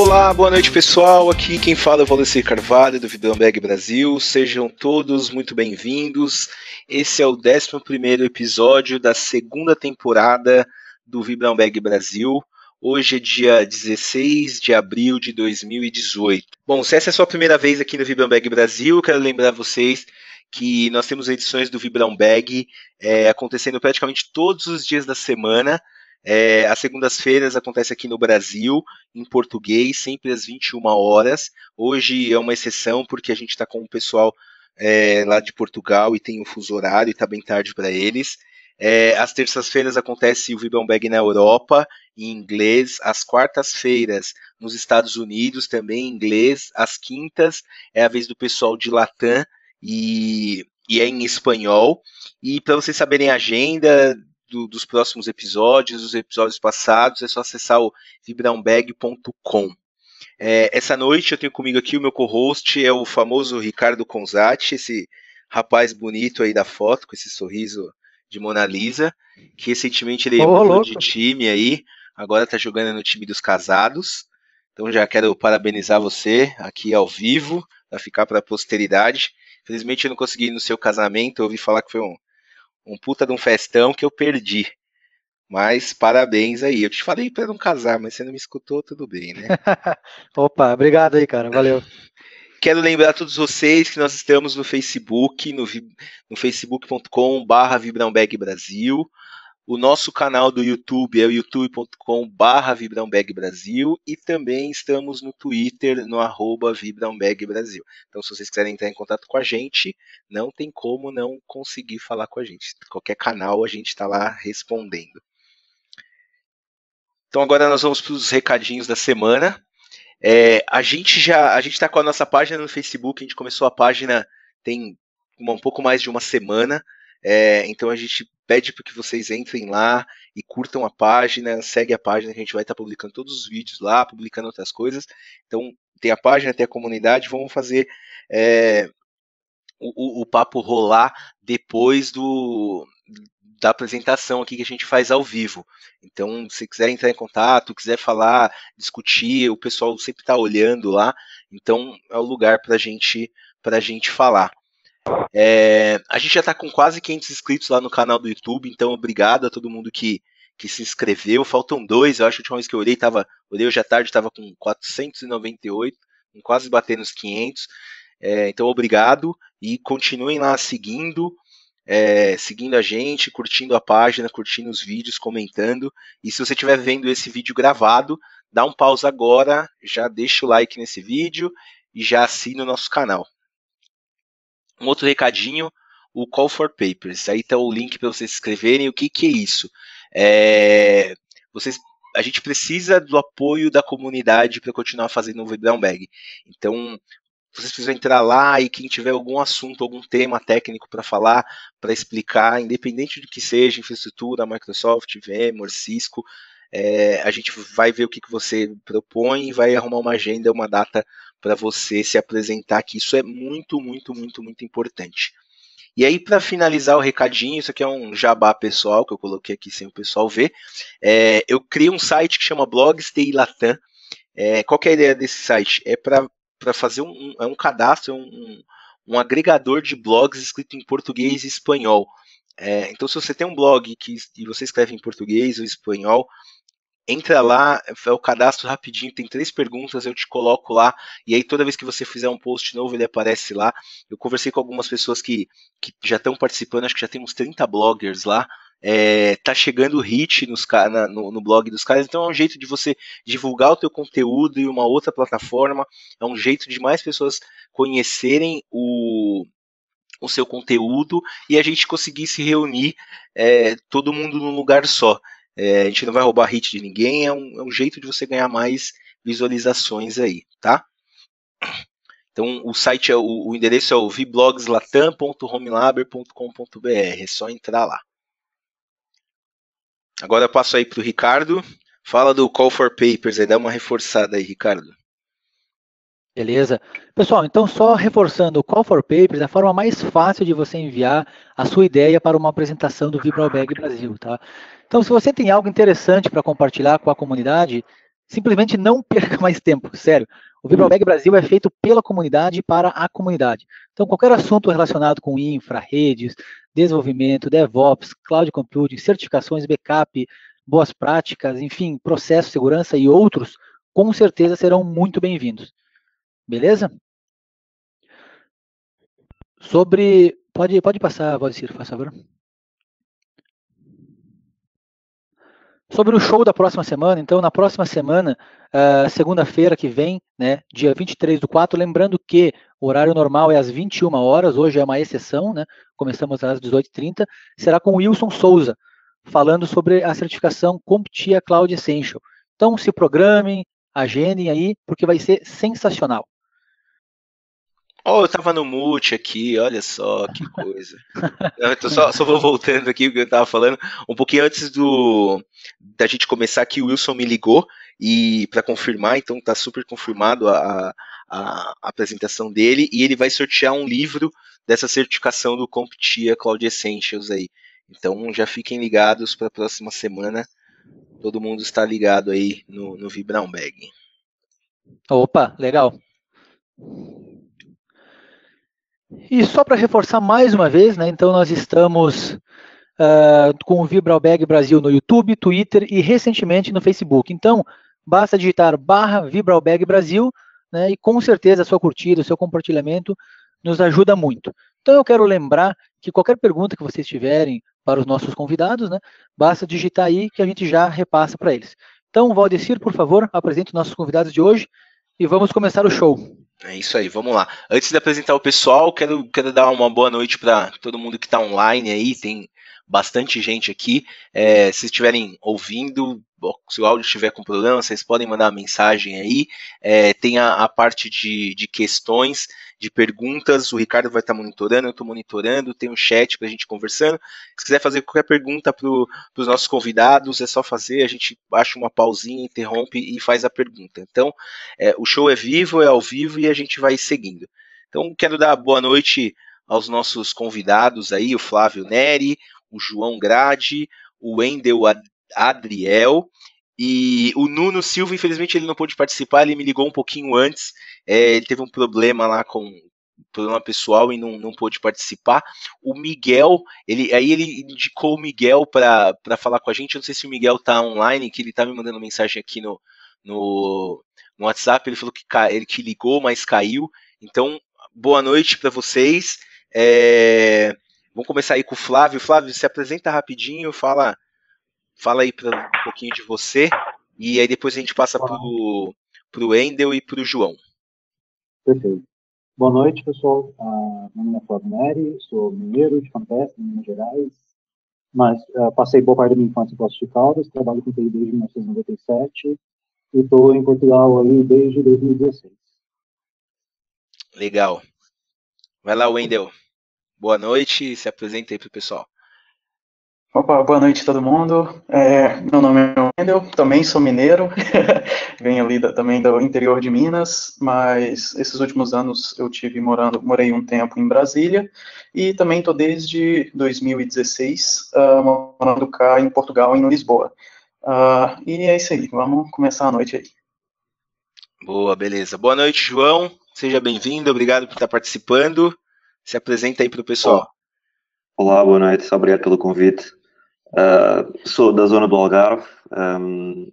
Olá, boa noite pessoal, aqui quem fala é o Valdecir Carvalho do Vibrambag Brasil, sejam todos muito bem-vindos. Esse é o 11º episódio da segunda temporada do Vibrambag Brasil. Hoje é dia 16 de abril de 2018. Bom, se essa é a sua primeira vez aqui no Vibrambag Brasil, eu quero lembrar vocês que nós temos edições do Vibrambag acontecendo praticamente todos os dias da semana. Às segundas-feiras acontece aqui no Brasil, em português, sempre às 21 horas. Hoje é uma exceção porque a gente está com o pessoal lá de Portugal e tem um fuso horário e está bem tarde para eles. Às terças-feiras acontece o Vibrambag na Europa, em inglês. Às quartas-feiras, nos Estados Unidos, também em inglês. Às quintas é a vez do pessoal de Latam e é em espanhol. E para vocês saberem a agenda dos próximos episódios, dos episódios passados, é só acessar o vibrambag.com. Essa noite eu tenho comigo aqui o meu co-host, é o famoso Ricardo Conzatti, esse rapaz bonito aí da foto, com esse sorriso de Mona Lisa, que recentemente ele mudou de time aí, agora tá jogando no time dos casados. Então já quero parabenizar você aqui ao vivo, para ficar para a posteridade. Infelizmente eu não consegui ir no seu casamento, eu ouvi falar que foi um puta de um festão que eu perdi. Mas parabéns aí. Eu te falei para não casar, mas você não me escutou, tudo bem, né? Opa, obrigado aí, cara. Valeu. Quero lembrar a todos vocês que nós estamos no Facebook, no facebook.com/Vibrambag Brasil. O nosso canal do YouTube é o youtube.com/Vibrambag Brasil e também estamos no Twitter, no @Vibrambag Brasil. Então, se vocês quiserem entrar em contato com a gente, não tem como não conseguir falar com a gente. Qualquer canal a gente está lá respondendo. Então, agora nós vamos para os recadinhos da semana. A gente está com a nossa página no Facebook, a gente começou a página tem um pouco mais de uma semana. Então a gente pede para que vocês entrem lá e curtam a página, segue a página, que a gente vai estar publicando todos os vídeos lá, publicando outras coisas. Então tem a página, tem a comunidade, vamos fazer o papo rolar depois da apresentação aqui que a gente faz ao vivo. Então, se quiser entrar em contato, quiser falar, discutir, o pessoal sempre está olhando lá, então é o lugar para a gente falar. A gente já está com quase 500 inscritos lá no canal do YouTube, então obrigado a todo mundo que se inscreveu. Faltam 2, eu acho que a última vez que eu olhei hoje à tarde estava com 498, quase batendo os 500. Então obrigado e continuem lá seguindo a gente, curtindo a página, curtindo os vídeos, comentando. E se você estiver vendo esse vídeo gravado, dá um pause agora, já deixa o like nesse vídeo e já assina o nosso canal. Um outro recadinho, o Call for Papers. Aí está o link para vocês se inscreverem. O que é isso? A gente precisa do apoio da comunidade para continuar fazendo o Vibrambag. Então, vocês precisam entrar lá e quem tiver algum assunto, algum tema técnico para falar, para explicar, independente do que seja, infraestrutura, Microsoft, VMware, Cisco, a gente vai ver o que você propõe e vai arrumar uma agenda, uma data para você se apresentar, que isso é muito, muito, muito, muito importante. E aí, para finalizar o recadinho, isso aqui é um jabá pessoal, que eu coloquei aqui sem o pessoal ver, eu criei um site que chama Blogs TI Latam. Qual que é a ideia desse site? É para fazer um cadastro, um agregador de blogs escrito em português e espanhol. Então, se você tem um blog e você escreve em português ou espanhol, entra lá, é o cadastro rapidinho, tem 3 perguntas, eu te coloco lá, e aí toda vez que você fizer um post novo, ele aparece lá. Eu conversei com algumas pessoas que já estão participando, acho que já tem uns 30 bloggers lá. Tá chegando o hit no blog dos caras, então é um jeito de você divulgar o teu conteúdo em uma outra plataforma, é um jeito de mais pessoas conhecerem o seu conteúdo e a gente conseguir se reunir todo mundo num lugar só. A gente não vai roubar hit de ninguém, é um jeito de você ganhar mais visualizações aí, tá? Então o site o endereço é o vblogslatam.homelabber.com.br, é só entrar lá. Agora eu passo aí para o Ricardo. Fala do Call for Papers, aí dá uma reforçada aí, Ricardo. Beleza. Pessoal, então só reforçando o Call for Papers, é a forma mais fácil de você enviar a sua ideia para uma apresentação do Vibrambag Brasil, tá? Então, se você tem algo interessante para compartilhar com a comunidade, simplesmente não perca mais tempo, sério. O VibraBag Brasil é feito pela comunidade para a comunidade. Então, qualquer assunto relacionado com infra, redes, desenvolvimento, DevOps, cloud computing, certificações, backup, boas práticas, enfim, processo, segurança e outros, com certeza serão muito bem-vindos. Beleza? Pode passar, Valdecir, por favor. Sobre o show da próxima semana, então, na próxima semana, segunda-feira que vem, né, dia 23/4, lembrando que o horário normal é às 21 horas, hoje é uma exceção, né, começamos às 18h30, será com o Wilson Souza, falando sobre a certificação CompTIA Cloud Essential. Então, se programem, agendem aí, porque vai ser sensacional. Oh, eu tava no mute aqui, olha só que coisa. Eu tô só vou voltando aqui o que eu tava falando. Um pouquinho antes da gente começar aqui, o Wilson me ligou e para confirmar, então tá super confirmado a apresentação dele e ele vai sortear um livro dessa certificação do CompTIA Cloud Essentials aí. Então já fiquem ligados para a próxima semana. Todo mundo está ligado aí no Vibram Bag. Opa, legal. E só para reforçar mais uma vez, né, então nós estamos com o VibraBag Brasil no YouTube, Twitter e recentemente no Facebook. Então, basta digitar /VibraBag Brasil, né, e com certeza a sua curtida, o seu compartilhamento nos ajuda muito. Então eu quero lembrar que qualquer pergunta que vocês tiverem para os nossos convidados, né, basta digitar aí que a gente já repassa para eles. Então, Valdecir, por favor, apresente os nossos convidados de hoje e vamos começar o show. É isso aí, vamos lá. Antes de apresentar o pessoal, quero dar uma boa noite para todo mundo que está online aí, tem bastante gente aqui. Se estiverem ouvindo, se o áudio estiver com problema, vocês podem mandar uma mensagem aí. Tem a parte de questões, de perguntas, o Ricardo vai estar monitorando, eu estou monitorando, tem um chat para a gente conversando. Se quiser fazer qualquer pergunta para os nossos convidados, é só fazer, a gente acha uma pausinha, interrompe e faz a pergunta. Então, o show é vivo, é ao vivo e a gente vai seguindo. Então, quero dar boa noite aos nossos convidados aí, o Flávio Neri, o João Grade, o Wendel Adriel e o Nuno Silva. Infelizmente ele não pôde participar, ele me ligou um pouquinho antes, ele teve um problema lá com problema pessoal e não pôde participar. O Miguel, ele indicou o Miguel para falar com a gente. Eu não sei se o Miguel está online, que ele está me mandando mensagem aqui no WhatsApp. Ele falou que ligou, mas caiu. Então, boa noite para vocês. Vamos começar aí com o Flávio. Flávio, se apresenta rapidinho, fala aí um pouquinho de você, e aí depois a gente passa pro Wendel e pro João. Perfeito. Boa noite, pessoal. Meu nome é Flávio Neri, sou mineiro de Campestre, Minas Gerais, mas passei boa parte da minha infância em Poços de Caldas, trabalho com TI desde 1997 e estou em Portugal aí desde 2016. Legal. Vai lá, Wendel. Boa noite, se apresenta aí pro pessoal. Opa, boa noite a todo mundo. Meu nome é Wendel, também sou mineiro, venho ali também do interior de Minas, mas esses últimos anos eu morei um tempo em Brasília e também estou desde 2016 morando cá em Portugal, em Lisboa. E é isso aí, vamos começar a noite aí. Boa, beleza. Boa noite, João, seja bem-vindo, obrigado por estar participando. Se apresenta aí para o pessoal. Olá, boa noite, obrigado pelo convite. Sou da zona do Algarve,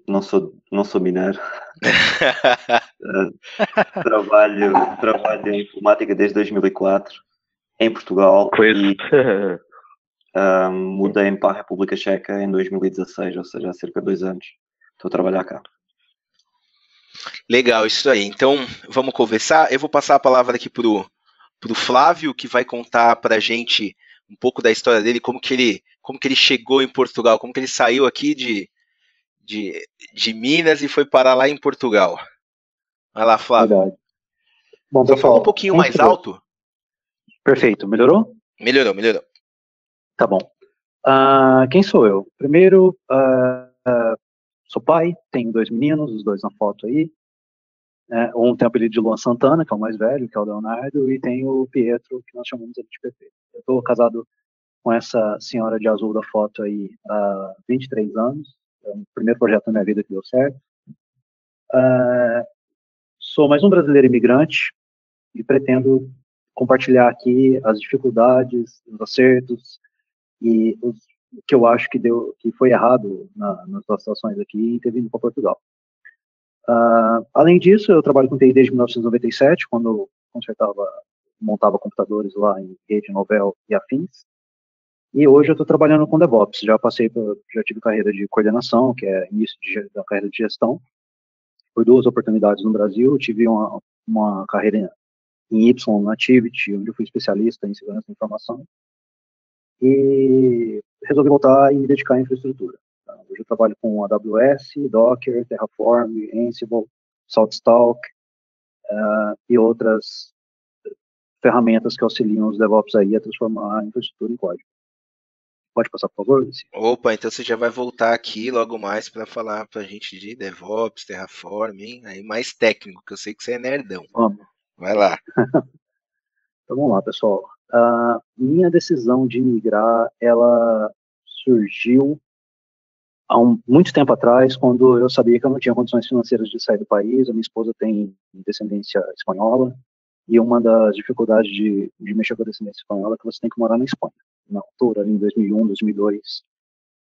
não sou mineiro. Trabalho em informática desde 2004 em Portugal e mudei-me para a República Checa em 2016, ou seja, há cerca de 2 anos. Estou a trabalhar cá. Legal, isso aí. Então, vamos conversar. Eu vou passar a palavra aqui pro Flávio, que vai contar para a gente um pouco da história dele, como que ele chegou em Portugal, como que ele saiu aqui de Minas e foi parar lá em Portugal. Vai lá, Flávio. Verdade. Bom, só pessoal, fala um pouquinho mais alto. Perfeito, melhorou? Melhorou. Tá bom. Quem sou eu? Primeiro, sou pai, tenho 2 meninos, os 2 na foto aí. Um tem o apelido de Luan Santana, que é o mais velho, que é o Leonardo, e tem o Pietro, que nós chamamos ele de Pepe. Eu estou casado com essa senhora de azul da foto aí há 23 anos. É o primeiro projeto da minha vida que deu certo. Sou mais um brasileiro imigrante e pretendo compartilhar aqui as dificuldades, os acertos e o que eu acho que foi errado nas nossas situações aqui em ter vindo para Portugal. Além disso, eu trabalho com TI desde 1997, quando eu montava computadores lá em rede, Novell e afins. E hoje eu estou trabalhando com DevOps. Já tive carreira de coordenação, que é início da carreira de gestão, por 2 oportunidades no Brasil. Eu tive uma carreira em Y na Activity, onde eu fui especialista em segurança da informação. E resolvi voltar e me dedicar à infraestrutura. Hoje eu trabalho com AWS, Docker, Terraform, Ansible, SaltStalk e outras ferramentas que auxiliam os DevOps aí a transformar a infraestrutura em código. Pode passar, por favor, Luci? Opa, então você já vai voltar aqui logo mais para falar para a gente de DevOps, Terraform, hein? Aí mais técnico, que eu sei que você é nerdão. Vamos. Vai lá. Então vamos lá, pessoal. A minha decisão de migrar, ela surgiu há muito tempo atrás, quando eu sabia que eu não tinha condições financeiras de sair do país. A minha esposa tem descendência espanhola, e uma das dificuldades de mexer com a descendência espanhola é que você tem que morar na Espanha. Na altura, ali em 2001, 2002,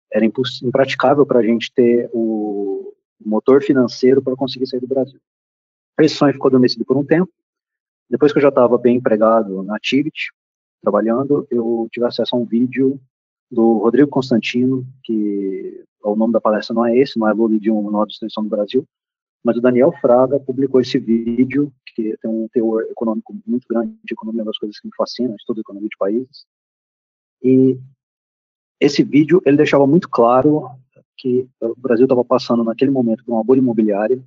era impraticável para a gente ter o motor financeiro para conseguir sair do Brasil. Esse sonho ficou adormecido por um tempo. Depois que eu já estava bem empregado na Activity, trabalhando, eu tive acesso a um vídeo do Rodrigo Constantino, que o nome da palestra não é esse, não é Lula de uma nova distribuição do Brasil, mas o Daniel Fraga publicou esse vídeo, que tem um teor econômico muito grande, de economia é uma das coisas que me fascina, estudo economia de países. E esse vídeo, ele deixava muito claro que o Brasil estava passando naquele momento por uma bolha imobiliária,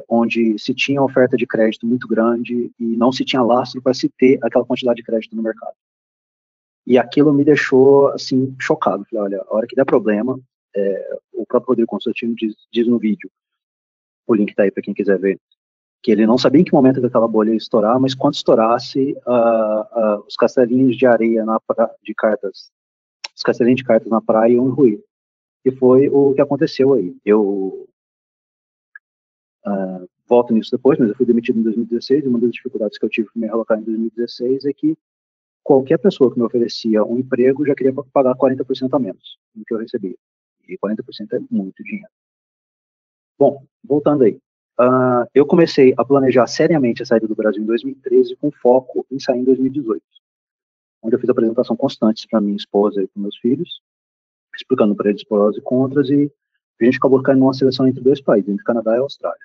onde se tinha oferta de crédito muito grande e não se tinha lastro para se ter aquela quantidade de crédito no mercado. E aquilo me deixou, assim, chocado. Falei, olha, a hora que der problema, o próprio Rodrigo Constantino diz no vídeo, o link tá aí para quem quiser ver, que ele não sabia em que momento aquela bolha ia estourar, mas quando estourasse, os castelinhos de areia de cartas, os castelinhos de cartas na praia iam ruir. E foi o que aconteceu aí. Eu volto nisso depois, mas eu fui demitido em 2016, e uma das dificuldades que eu tive para me realocar em 2016 é que qualquer pessoa que me oferecia um emprego já queria pagar 40% a menos do que eu recebia. E 40% é muito dinheiro. Bom, voltando aí. Eu comecei a planejar seriamente a saída do Brasil em 2013, com foco em sair em 2018, onde eu fiz apresentação constantes para minha esposa e para meus filhos, explicando para eles prós e contras, e a gente acabou caindo numa seleção entre 2 países, entre Canadá e Austrália.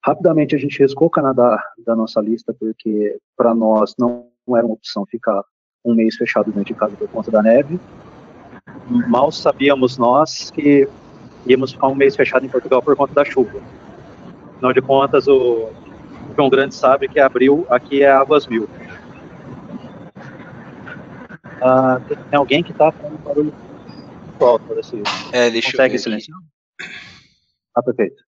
Rapidamente a gente riscou o Canadá da nossa lista, porque para nós não era uma opção ficar um mês fechado dentro de casa por conta da neve. Mal sabíamos nós que íamos ficar um mês fechado em Portugal por conta da chuva. Afinal de contas, o João Grande sabe que abril aqui é águas mil. Tem alguém que está fazendo barulho alto, Deixa consegue eu ver silenciar? Perfeito.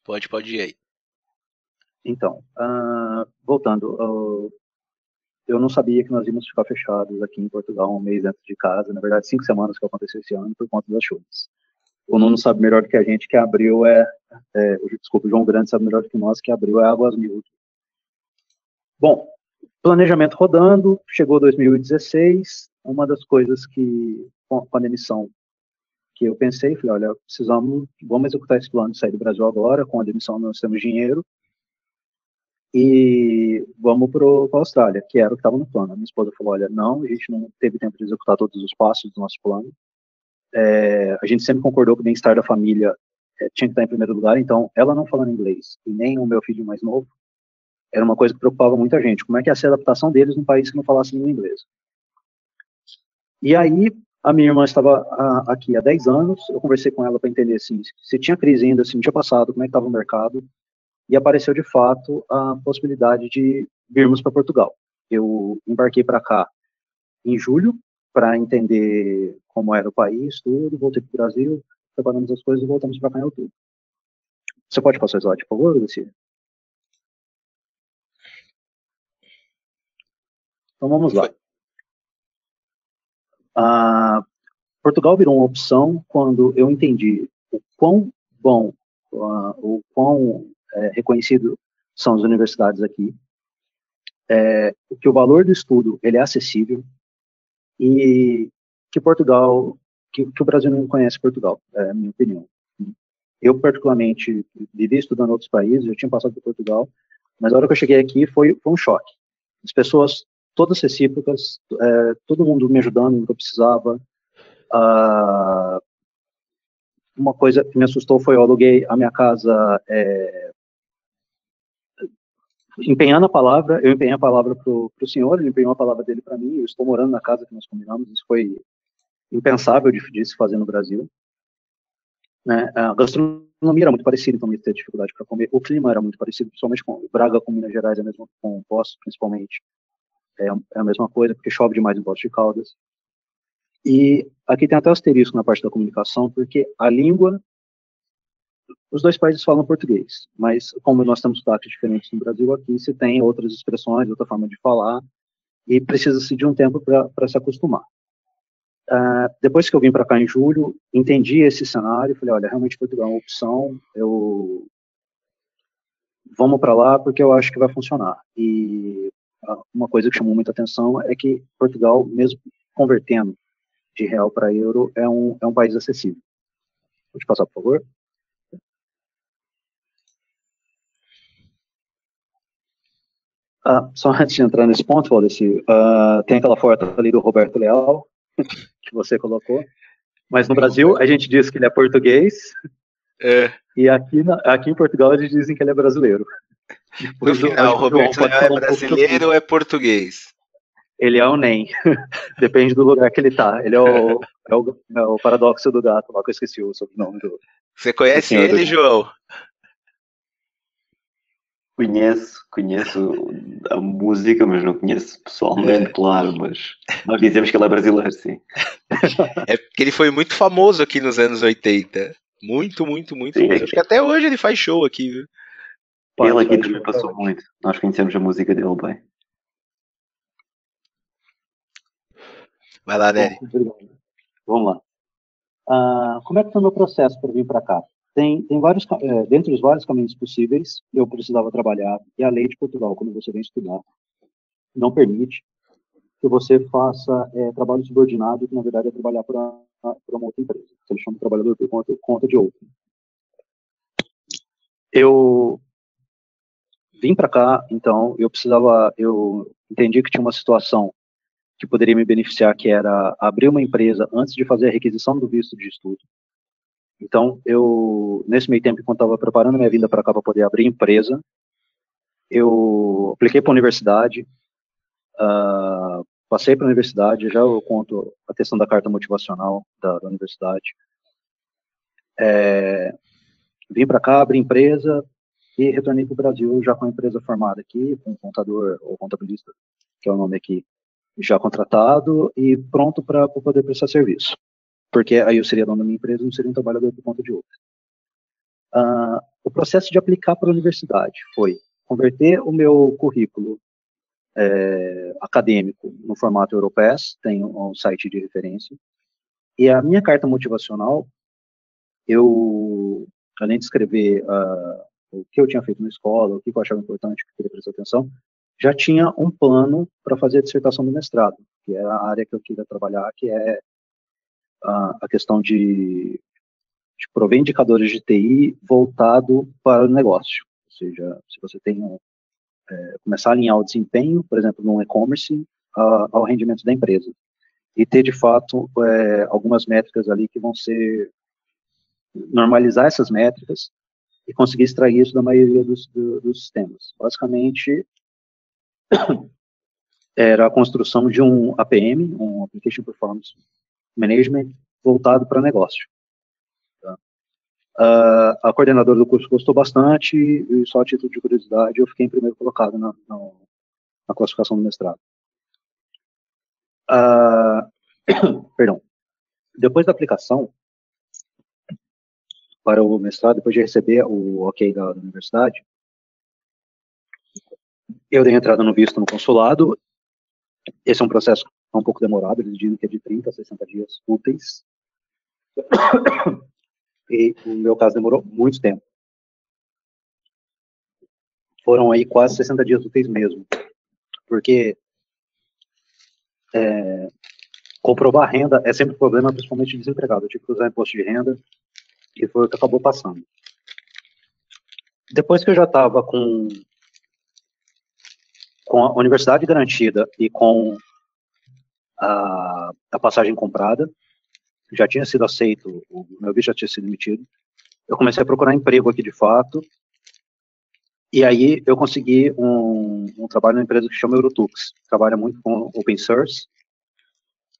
Pode ir aí. Então, voltando, eu não sabia que nós íamos ficar fechados aqui em Portugal um mês dentro de casa. Na verdade, 5 semanas que aconteceu esse ano por conta das chuvas. O Nuno sabe melhor do que a gente que abril desculpa, o João Grande sabe melhor do que nós que abril é águas mil. Bom, planejamento rodando, chegou 2016, uma das coisas que, com a demissão, que eu pensei, falei, olha, vamos executar esse plano de sair do Brasil agora, com a demissão nós temos dinheiro, e vamos para a Austrália, que era o que estava no plano. A minha esposa falou, olha, não, a gente não teve tempo de executar todos os passos do nosso plano, a gente sempre concordou que o bem-estar da família tinha que estar em primeiro lugar, então ela não falando inglês, e nem o meu filho mais novo, era uma coisa que preocupava muita gente, como é que ia ser a adaptação deles num país que não falasse língua inglesa. E aí, a minha irmã estava aqui há 10 anos, eu conversei com ela para entender assim, se tinha crise ainda, se não tinha passado, como é que estava o mercado, e apareceu de fato a possibilidade de virmos para Portugal. Eu embarquei para cá em julho, para entender como era o país, tudo, voltei para o Brasil, preparamos as coisas e voltamos para cá em outubro. Você pode passar o slide, por favor, Lucia? Então vamos lá. Portugal virou uma opção quando eu entendi o quão bom o quão reconhecido são as universidades aqui, que o valor do estudo ele é acessível e que Portugal, que o Brasil não conhece Portugal, é a minha opinião. Eu, particularmente, vivi estudando em outros países, eu tinha passado por Portugal, mas a hora que eu cheguei aqui foi um choque. As pessoas todas recíprocas, todo mundo me ajudando no que eu precisava. Uma coisa que me assustou foi eu aluguei a minha casa empenhando a palavra, eu empenhei a palavra para o senhor, ele empenhou a palavra dele para mim, eu estou morando na casa que nós combinamos, isso foi impensável de se fazer no Brasil. Né? A gastronomia era muito parecida, então eu ia ter dificuldade para comer. O clima era muito parecido, principalmente com Braga, com Minas Gerais, com Poços, principalmente. É a mesma coisa, porque chove demais em Poços de Caldas. E aqui tem até asterisco na parte da comunicação, porque a língua, os dois países falam português, mas como nós temos sotaques diferentes no Brasil, aqui se tem outras expressões, outra forma de falar, e precisa-se de um tempo para se acostumar. Depois que eu vim para cá em julho, entendi esse cenário, falei, olha, realmente Portugal é uma opção, vamos para lá porque eu acho que vai funcionar. E uma coisa que chamou muita atenção é que Portugal, mesmo convertendo de real para euro, é um país acessível. Pode passar, por favor? Só antes de entrar nesse ponto, Valdeci, tem aquela foto ali do Roberto Leal, que você colocou, mas no Brasil a gente diz que ele é português, e aqui em Portugal eles dizem que ele é brasileiro. No final, o Roberto Leal é brasileiro ou é português? Ele é o NEM, depende do lugar que ele tá. Ele é o paradoxo do gato, lá que eu esqueci o sobrenome do... Você conhece ele, João? Conheço a música, mas não conheço pessoalmente, claro, mas nós dizemos que ele é brasileiro, sim. É porque ele foi muito famoso aqui nos anos 80. Muito Sim, mesmo. Acho que até hoje ele faz show aqui, viu? Ele aqui também passou muito. Nós conhecemos a música dele bem. Vai lá, Nery. Vamos lá. Como é que foi o meu processo para vir para cá? Tem vários, dentre os vários caminhos possíveis, eu precisava trabalhar, e a lei de Portugal, quando você vem estudar, não permite que você faça trabalho subordinado, que na verdade é trabalhar para uma outra empresa. Eles chamam de trabalhador por conta de outro. Eu vim para cá, então, eu entendi que tinha uma situação que poderia me beneficiar, que era abrir uma empresa antes de fazer a requisição do visto de estudo. Então, nesse meio tempo, enquanto estava preparando minha vinda para cá para poder abrir empresa, eu apliquei para a universidade, passei para a universidade, já eu conto a questão da carta motivacional da universidade. Vim para cá, abri empresa e retornei para o Brasil já com a empresa formada aqui, com um contador ou contabilista, que é o nome aqui, já contratado e pronto para poder prestar serviço. Porque aí eu seria dono da minha empresa, não seria um trabalhador por conta de outra. O processo de aplicar para a universidade foi converter o meu currículo acadêmico no formato Europass, tem um site de referência, e a minha carta motivacional, além de escrever o que eu tinha feito na escola, o que eu achava importante, o que eu queria prestar atenção, já tinha um plano para fazer a dissertação do mestrado, que é a área que eu queria trabalhar, que é a questão de prover indicadores de TI voltado para o negócio. Ou seja, se você tem começar a alinhar o desempenho, por exemplo, no e-commerce, ao rendimento da empresa. E ter, de fato, algumas métricas ali que vão ser... normalizar essas métricas e conseguir extrair isso da maioria dos sistemas. Basicamente, era a construção de um APM, um Application Performance Management, voltado para negócio. Tá? A coordenadora do curso gostou bastante, e só a título de curiosidade, eu fiquei em primeiro colocado na classificação do mestrado. Perdão. Depois da aplicação para o mestrado, depois de receber o ok da universidade, eu dei entrada no visto no consulado. Esse é um processo um pouco demorado, eles dizem que é de 30 a 60 dias úteis. E no meu caso demorou muito tempo. foram aí quase 60 dias úteis mesmo, porque comprovar renda é sempre um problema, principalmente desempregado. Eu tive que usar imposto de renda e foi o que acabou passando. Depois que eu já estava com a universidade garantida e com a passagem comprada, já tinha sido aceito, o meu visto já tinha sido emitido, eu comecei a procurar emprego aqui de fato, e aí eu consegui um trabalho numa empresa que chama Eurotux, trabalha muito com open source,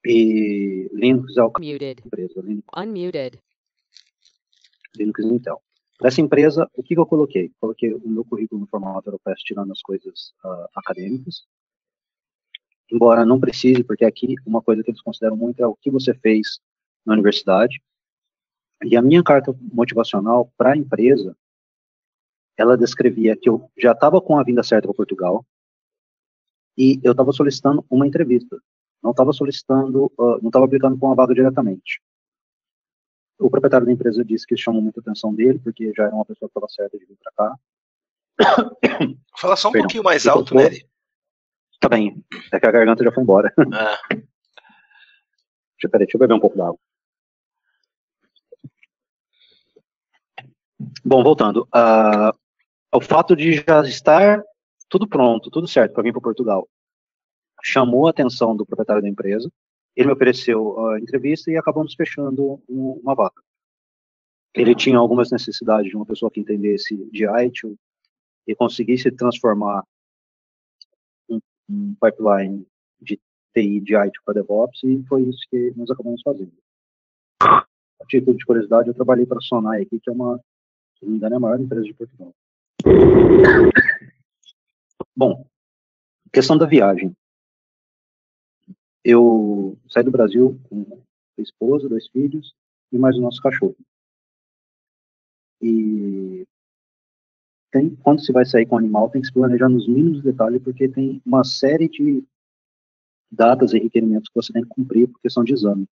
e Linux é o empresa, Linux Intel. Para essa empresa, o que eu coloquei? Coloquei o meu currículo no formato Europass, tirando as coisas acadêmicas, embora não precise, porque aqui uma coisa que eles consideram muito é o que você fez na universidade. E a minha carta motivacional para a empresa, ela descrevia que eu já estava com a vinda certa para Portugal e eu estava solicitando uma entrevista. Não estava solicitando, não estava aplicando para uma vaga diretamente. O proprietário da empresa disse que chamou muita atenção dele, porque já era uma pessoa que estava certa de vir para cá. Fala só um pouquinho mais alto, Nery. Tá bem, é que a garganta já foi embora. Deixa eu beber um pouco d'água. Bom, voltando. O fato de já estar tudo pronto, tudo certo para vir para Portugal, chamou a atenção do proprietário da empresa. Ele me ofereceu a entrevista e acabamos fechando uma vaga. Ele tinha algumas necessidades de uma pessoa que entendesse de ITIL e conseguisse transformar um pipeline de TI de ITIL para DevOps, e foi isso que nós acabamos fazendo. A título de curiosidade, eu trabalhei para a Sonai aqui, que é uma, se não me engano, é a maior empresa de Portugal. Bom, questão da viagem. Eu saí do Brasil com a esposa, 2 filhos e mais o nosso cachorro. E quando se vai sair com o animal, tem que se planejar nos mínimos detalhes, porque tem uma série de datas e requerimentos que você tem que cumprir por questão de exame.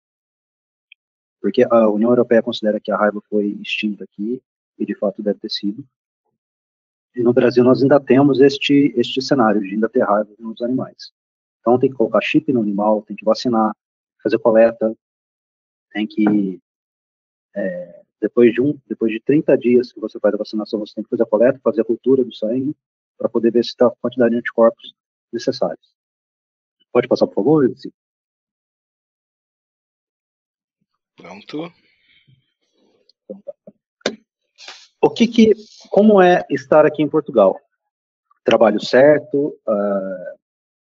Porque a União Europeia considera que a raiva foi extinta aqui, e de fato deve ter sido. E no Brasil nós ainda temos este cenário de ainda ter raiva nos animais. Então tem que colocar chip no animal, tem que vacinar, fazer coleta, tem que, depois de 30 dias que você faz a vacinação, você tem que fazer a coleta, fazer a cultura do sangue, para poder ver se está a quantidade de anticorpos necessários. Pode passar, por favor, Edson? Pronto. Como é estar aqui em Portugal? Trabalho certo,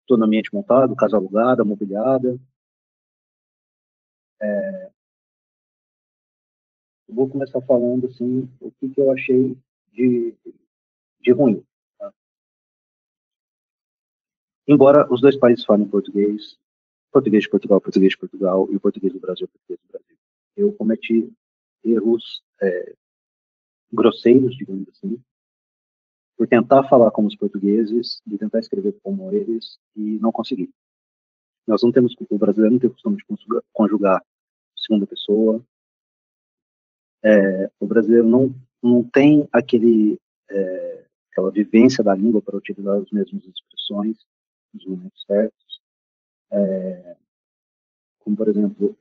estou no ambiente montado, casa alugada, mobiliada. Eu vou começar falando assim, o que eu achei de ruim. Tá? Embora os dois países falem português de Portugal, português de Portugal, e o português do Brasil, português do Brasil, eu cometi erros grosseiros, digamos assim, por tentar falar como os portugueses, de tentar escrever como eles, e não consegui. Nós não temos, o brasileiro não tem costume de conjugar segunda pessoa. O brasileiro não tem aquela vivência da língua para utilizar as mesmas expressões nos momentos certos. Como, por exemplo,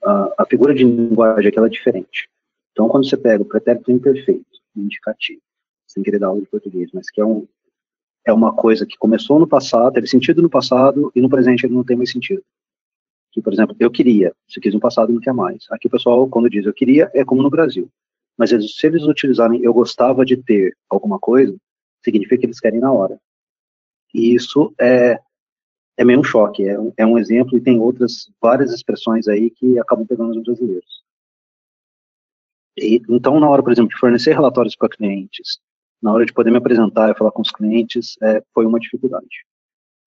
a figura de linguagem aqui, ela é diferente. Então, quando você pega o pretérito imperfeito, indicativo, sem querer dar aula de português, mas que é uma coisa que começou no passado, teve sentido no passado, e no presente ele não tem mais sentido. Que, por exemplo, eu queria, se quis no passado, não quer mais. Aqui o pessoal, quando diz eu queria, é como no Brasil. Mas se eles utilizarem eu gostava de ter alguma coisa, significa que eles querem na hora. E isso é meio um choque, é um exemplo, e tem várias expressões aí que acabam pegando os brasileiros. Então, na hora, por exemplo, de fornecer relatórios para clientes, na hora de poder me apresentar e falar com os clientes, foi uma dificuldade.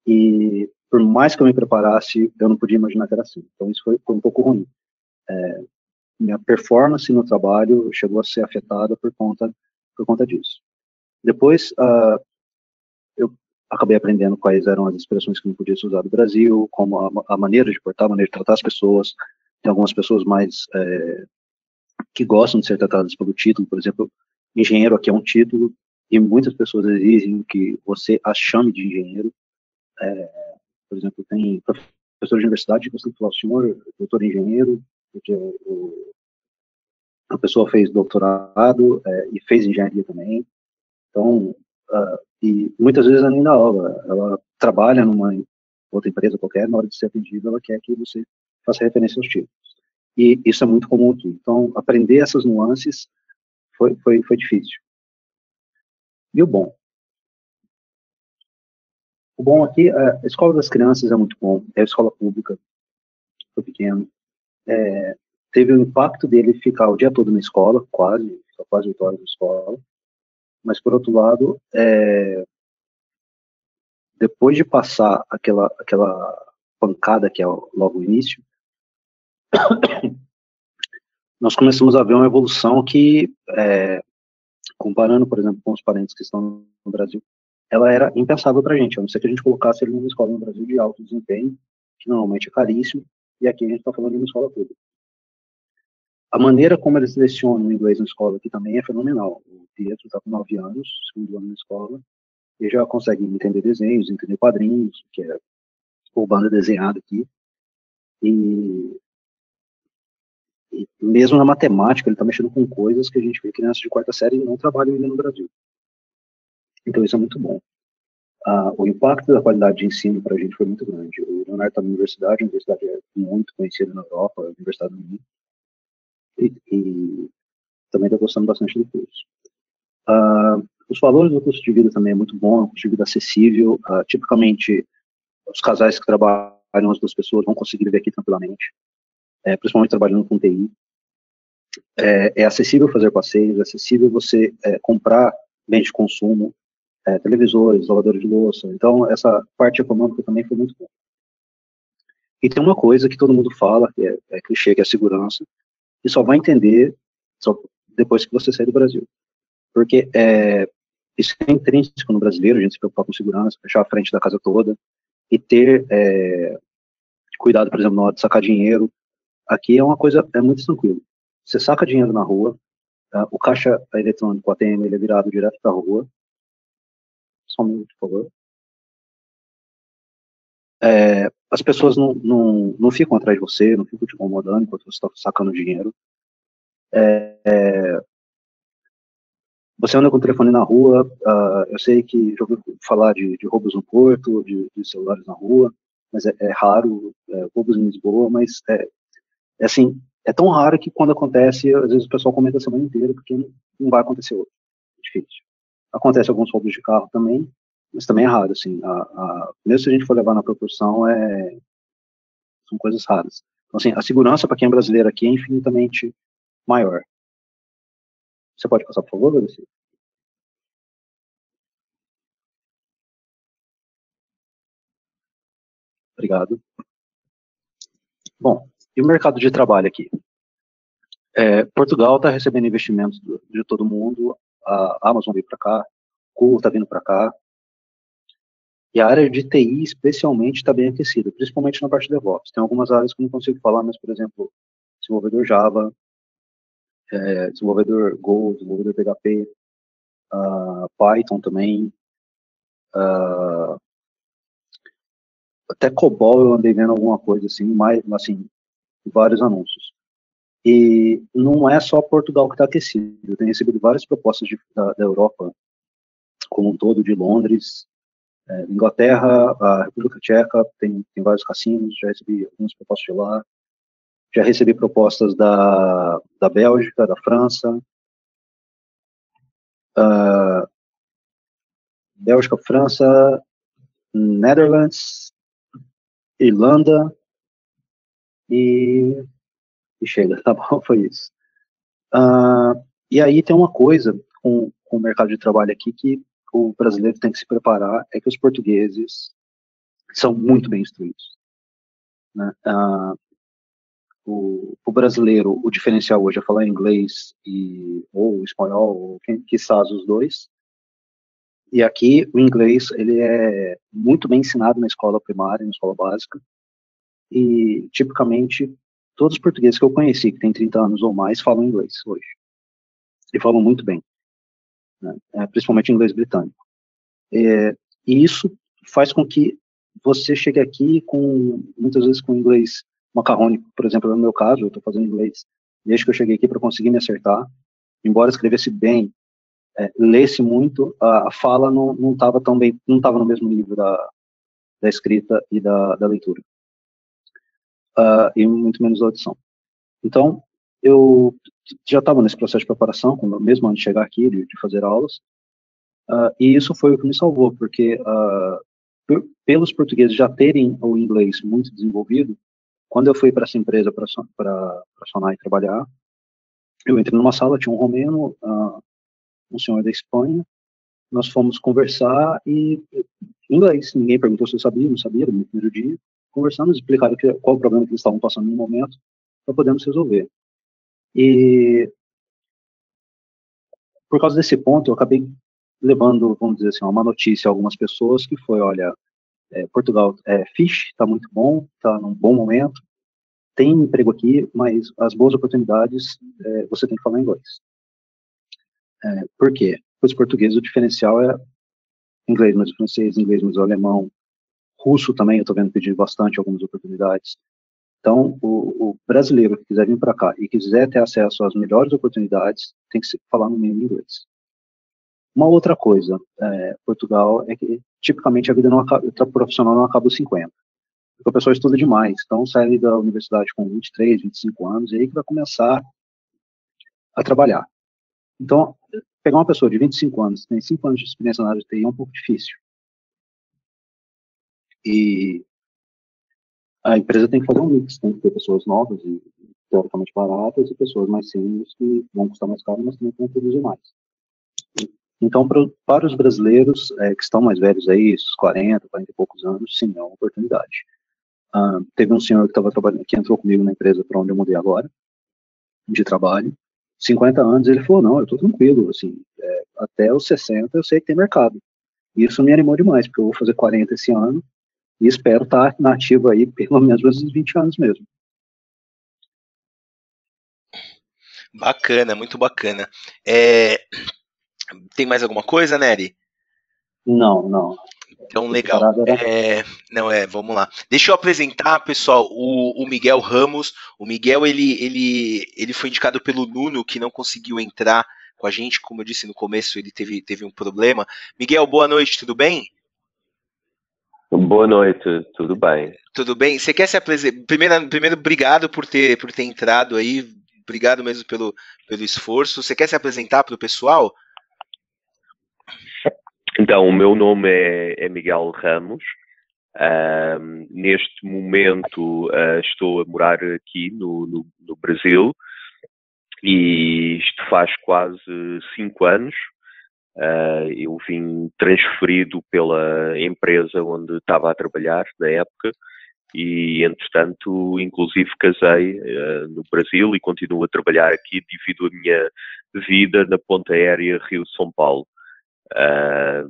E por mais que eu me preparasse, eu não podia imaginar que era assim. Então, isso foi um pouco ruim. Minha performance no trabalho chegou a ser afetada por conta disso. Depois, eu acabei aprendendo quais eram as expressões que não podia ser usar no Brasil, como a maneira de portar, a maneira de tratar as pessoas. Tem algumas pessoas mais que gostam de ser tratadas pelo título, por exemplo, engenheiro aqui é um título, e muitas pessoas exigem que você as chame de engenheiro. Por exemplo, tem professor de universidade que você fala, senhor, doutor engenheiro, porque a pessoa fez doutorado e fez engenharia também. Então, e muitas vezes ela nem dá aula, ela trabalha numa outra empresa qualquer, na hora de ser atendida, ela quer que você faça referência aos títulos. E isso é muito comum aqui. Então, aprender essas nuances foi difícil. E o bom? O bom aqui, a escola das crianças é muito bom, é a escola pública, foi pequeno. Teve o impacto dele ficar o dia todo na escola, quase 8 horas na escola, mas por outro lado, depois de passar aquela pancada que é logo o início, nós começamos a ver uma evolução que, comparando, por exemplo, com os parentes que estão no Brasil, ela era impensável para a gente, a não ser que a gente colocasse ele numa escola no Brasil de alto desempenho, que normalmente é caríssimo, e aqui a gente está falando de uma escola pública. A maneira como eles lecionam o inglês na escola aqui também é fenomenal. O Pietro está com 9 anos, segundo ano na escola, e já consegue entender desenhos, entender quadrinhos, que é o banda desenhada aqui, e mesmo na matemática ele está mexendo com coisas que a gente vê crianças de 4ª série não trabalham ainda no Brasil. Então isso é muito bom. O impacto da qualidade de ensino para a gente foi muito grande. O Leonardo está na universidade, a universidade é muito conhecida na Europa, a Universidade do Rio, e também estou gostando bastante do curso. Os valores do custo de vida também é muito bom, é um custo de vida acessível. Tipicamente, os casais que trabalham, as duas pessoas vão conseguir viver aqui tranquilamente, principalmente trabalhando com TI. É acessível fazer passeios, é acessível você comprar bens de consumo, televisores, lavadores de louça. Então, essa parte econômica também foi muito boa. E tem uma coisa que todo mundo fala, que é clichê, que é a segurança, e só vai entender só depois que você sair do Brasil. Porque isso é intrínseco no brasileiro, a gente se preocupar com segurança, fechar a frente da casa toda, e ter cuidado, por exemplo, na hora de sacar dinheiro. Aqui é uma coisa, muito tranquilo. Você saca dinheiro na rua, o caixa eletrônico, o ATM, ele é virado direto para a rua. Só um minuto, por favor. As pessoas não ficam atrás de você, não ficam te incomodando enquanto você está sacando dinheiro. Você anda com o telefone na rua, eu sei que já ouviu falar de roubos no porto, de celulares na rua, mas é raro, roubos em Lisboa, mas assim, é tão raro que quando acontece, às vezes o pessoal comenta a semana inteira, porque não vai acontecer outro. É difícil. Acontece alguns roubos de carro também, mas também é raro, assim. Mesmo se a gente for levar na proporção, são coisas raras. Então, assim, a segurança para quem é brasileiro aqui é infinitamente maior. Você pode passar, por favor, Lucy? Obrigado. Bom, e o mercado de trabalho aqui? Portugal está recebendo investimentos de todo mundo, a Amazon veio para cá, Google está vindo para cá, e a área de TI especialmente está bem aquecida, principalmente na parte de DevOps. Tem algumas áreas que eu não consigo falar, mas, por exemplo, desenvolvedor Java, desenvolvedor Go, desenvolvedor PHP, Python também, até COBOL eu andei vendo alguma coisa assim, mas assim, vários anúncios. E não é só Portugal que está aquecido, eu tenho recebido várias propostas da Europa como um todo, de Londres, Inglaterra, a República Tcheca, tem vários cassinos, já recebi algumas propostas de lá, já recebi propostas da Bélgica, da França, Bélgica, França, Netherlands, Irlanda e chega, tá bom, foi isso. E aí tem uma coisa com o mercado de trabalho aqui que o brasileiro tem que se preparar, é que os portugueses são muito bem instruídos, né? O brasileiro, o diferencial hoje é falar inglês ou espanhol, ou quiçá os dois. E aqui o inglês ele é muito bem ensinado na escola primária, na escola básica. E tipicamente todos os portugueses que eu conheci que têm 30 anos ou mais falam inglês hoje. E falam muito bem. né, principalmente inglês britânico. E isso faz com que você chegue aqui muitas vezes com inglês macarrônico. Por exemplo, no meu caso, eu estou fazendo inglês desde que eu cheguei aqui para conseguir me acertar. Embora escrevesse bem, lesse muito, a fala não estava tão bem, não estava no mesmo nível da escrita e da leitura. E muito menos da audição. Então, eu já estava nesse processo de preparação, mesmo antes de chegar aqui, de fazer aulas, e isso foi o que me salvou, porque pelos portugueses já terem o inglês muito desenvolvido, quando eu fui para essa empresa, para a Sonai trabalhar, eu entrei numa sala, tinha um romeno, um senhor da Espanha, nós fomos conversar e em inglês, ninguém perguntou se eu sabia, não sabia, era o meu primeiro dia, conversamos, explicaram qual o problema que eles estavam passando no momento, para podermos resolver. E por causa desse ponto, eu acabei levando, vamos dizer assim, uma notícia a algumas pessoas que foi, olha, Portugal, fish, está muito bom, está num bom momento, tem emprego aqui, mas as boas oportunidades, você tem que falar inglês. Por quê? Pois português, o diferencial é inglês, mas o francês, inglês, mas o alemão, russo também, eu estou vendo pedir bastante algumas oportunidades. Então, o brasileiro que quiser vir para cá e quiser ter acesso às melhores oportunidades, tem que falar no mínimo inglês. Uma outra coisa, Portugal, é que tipicamente a vida profissional não acaba aos 50. Porque a pessoa estuda demais, então sai da universidade com 23, 25 anos, e aí que vai começar a trabalhar. Então, pegar uma pessoa de 25 anos, que tem 5 anos de experiência na área de TI, é um pouco difícil. E a empresa tem que fazer um mix, tem que ter pessoas novas e teoricamente baratas e pessoas mais seniors que vão custar mais caro, mas também vão produzir mais. Então, para os brasileiros que estão mais velhos aí, esses 40 e poucos anos, sim, é uma oportunidade. Teve um senhor que estava trabalhando, que entrou comigo na empresa para onde eu mudei agora, de trabalho, 50 anos, ele falou, não, eu estou tranquilo, assim, até os 60 eu sei que tem mercado. E isso me animou demais, porque eu vou fazer 40 esse ano, e espero estar nativo aí pelo menos uns 20 anos mesmo. Bacana, muito bacana. Tem mais alguma coisa, Nery? Não. Então, legal. Vamos lá. Deixa eu apresentar, pessoal, o Miguel Ramos. O Miguel, ele foi indicado pelo Nuno, que não conseguiu entrar com a gente. Como eu disse no começo, ele teve um problema. Miguel, boa noite, tudo bem? Boa noite, tudo bem. Tudo bem? Você quer se apresentar? Primeiro, obrigado por ter entrado aí. Obrigado mesmo pelo esforço. Você quer se apresentar para o pessoal? Então, o meu nome é Miguel Ramos. Neste momento estou a morar aqui no Brasil e isto faz quase 5 anos. Eu vim transferido pela empresa onde estava a trabalhar na época e, entretanto, inclusive casei no Brasil e continuo a trabalhar aqui devido à minha vida na ponta aérea Rio-São Paulo.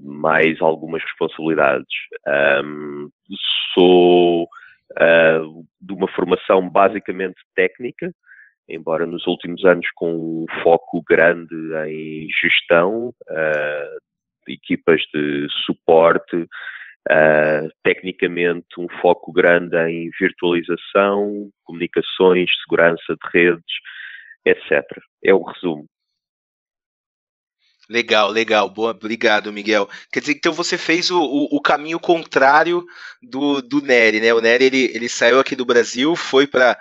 Mais algumas responsabilidades. Sou de uma formação basicamente técnica, embora nos últimos anos com um foco grande em gestão, equipas de suporte, tecnicamente um foco grande em virtualização, comunicações, segurança de redes, etc. É o resumo. Legal. Boa, obrigado, Miguel. Quer dizer, então você fez o caminho contrário do Nery, né? O Nery, ele saiu aqui do Brasil, foi para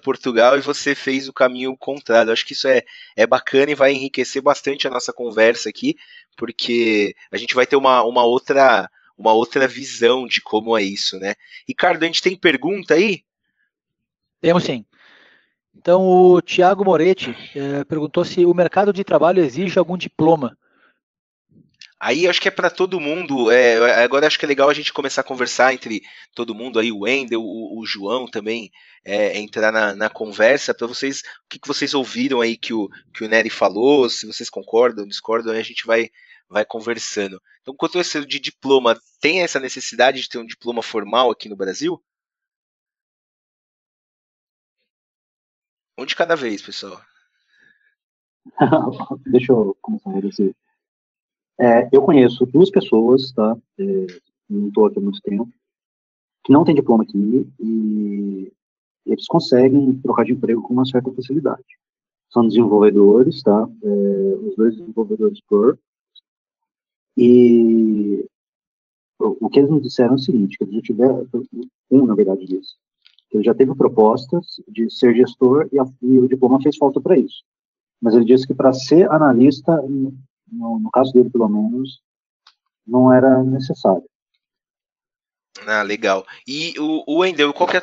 Portugal e você fez o caminho contrário. Acho que isso é bacana e vai enriquecer bastante a nossa conversa aqui, porque a gente vai ter uma outra visão de como é isso, né? Ricardo, a gente tem pergunta aí? Temos sim. Então, o Thiago Moretti perguntou se o mercado de trabalho exige algum diploma. Aí acho que é para todo mundo. Agora acho que é legal a gente começar a conversar entre todo mundo aí, o Wendel, o João também entrar na conversa para vocês, o que vocês ouviram aí que o Nery falou, se vocês concordam, discordam, aí a gente vai conversando. Então, quanto a esse de diploma, tem essa necessidade de ter um diploma formal aqui no Brasil? Um de cada vez, pessoal. Deixa eu começar a agradecer. Eu conheço 2 pessoas, tá? Não estou aqui há muito tempo, que não têm diploma aqui e eles conseguem trocar de emprego com uma certa facilidade. São desenvolvedores, tá? Os 2 desenvolvedores e o que eles me disseram é o seguinte, que eles já tiveram, na verdade, disse, que ele já teve propostas de ser gestor e o diploma fez falta para isso. Mas ele disse que para ser analista, no caso dele pelo menos, não era necessário. Ah, legal. E o Wendel, qual que é a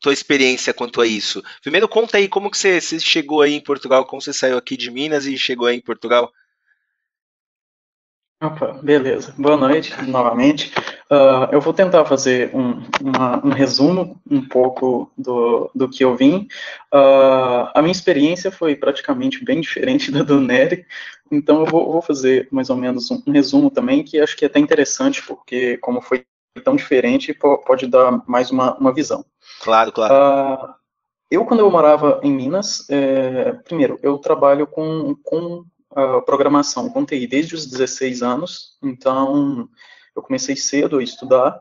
tua experiência quanto a isso? Primeiro conta aí como que você chegou aí em Portugal, como você saiu aqui de Minas e chegou aí em Portugal. Opa, beleza. Boa noite, novamente. Eu vou tentar fazer um resumo um pouco do que eu vim. A minha experiência foi praticamente bem diferente da do Nery, então eu vou fazer mais ou menos um resumo também, que acho que é até interessante, porque como foi tão diferente, pode dar mais uma visão. Claro, claro. Quando eu morava em Minas, primeiro, eu trabalho com programação, com TI, desde os 16 anos, então eu comecei cedo a estudar,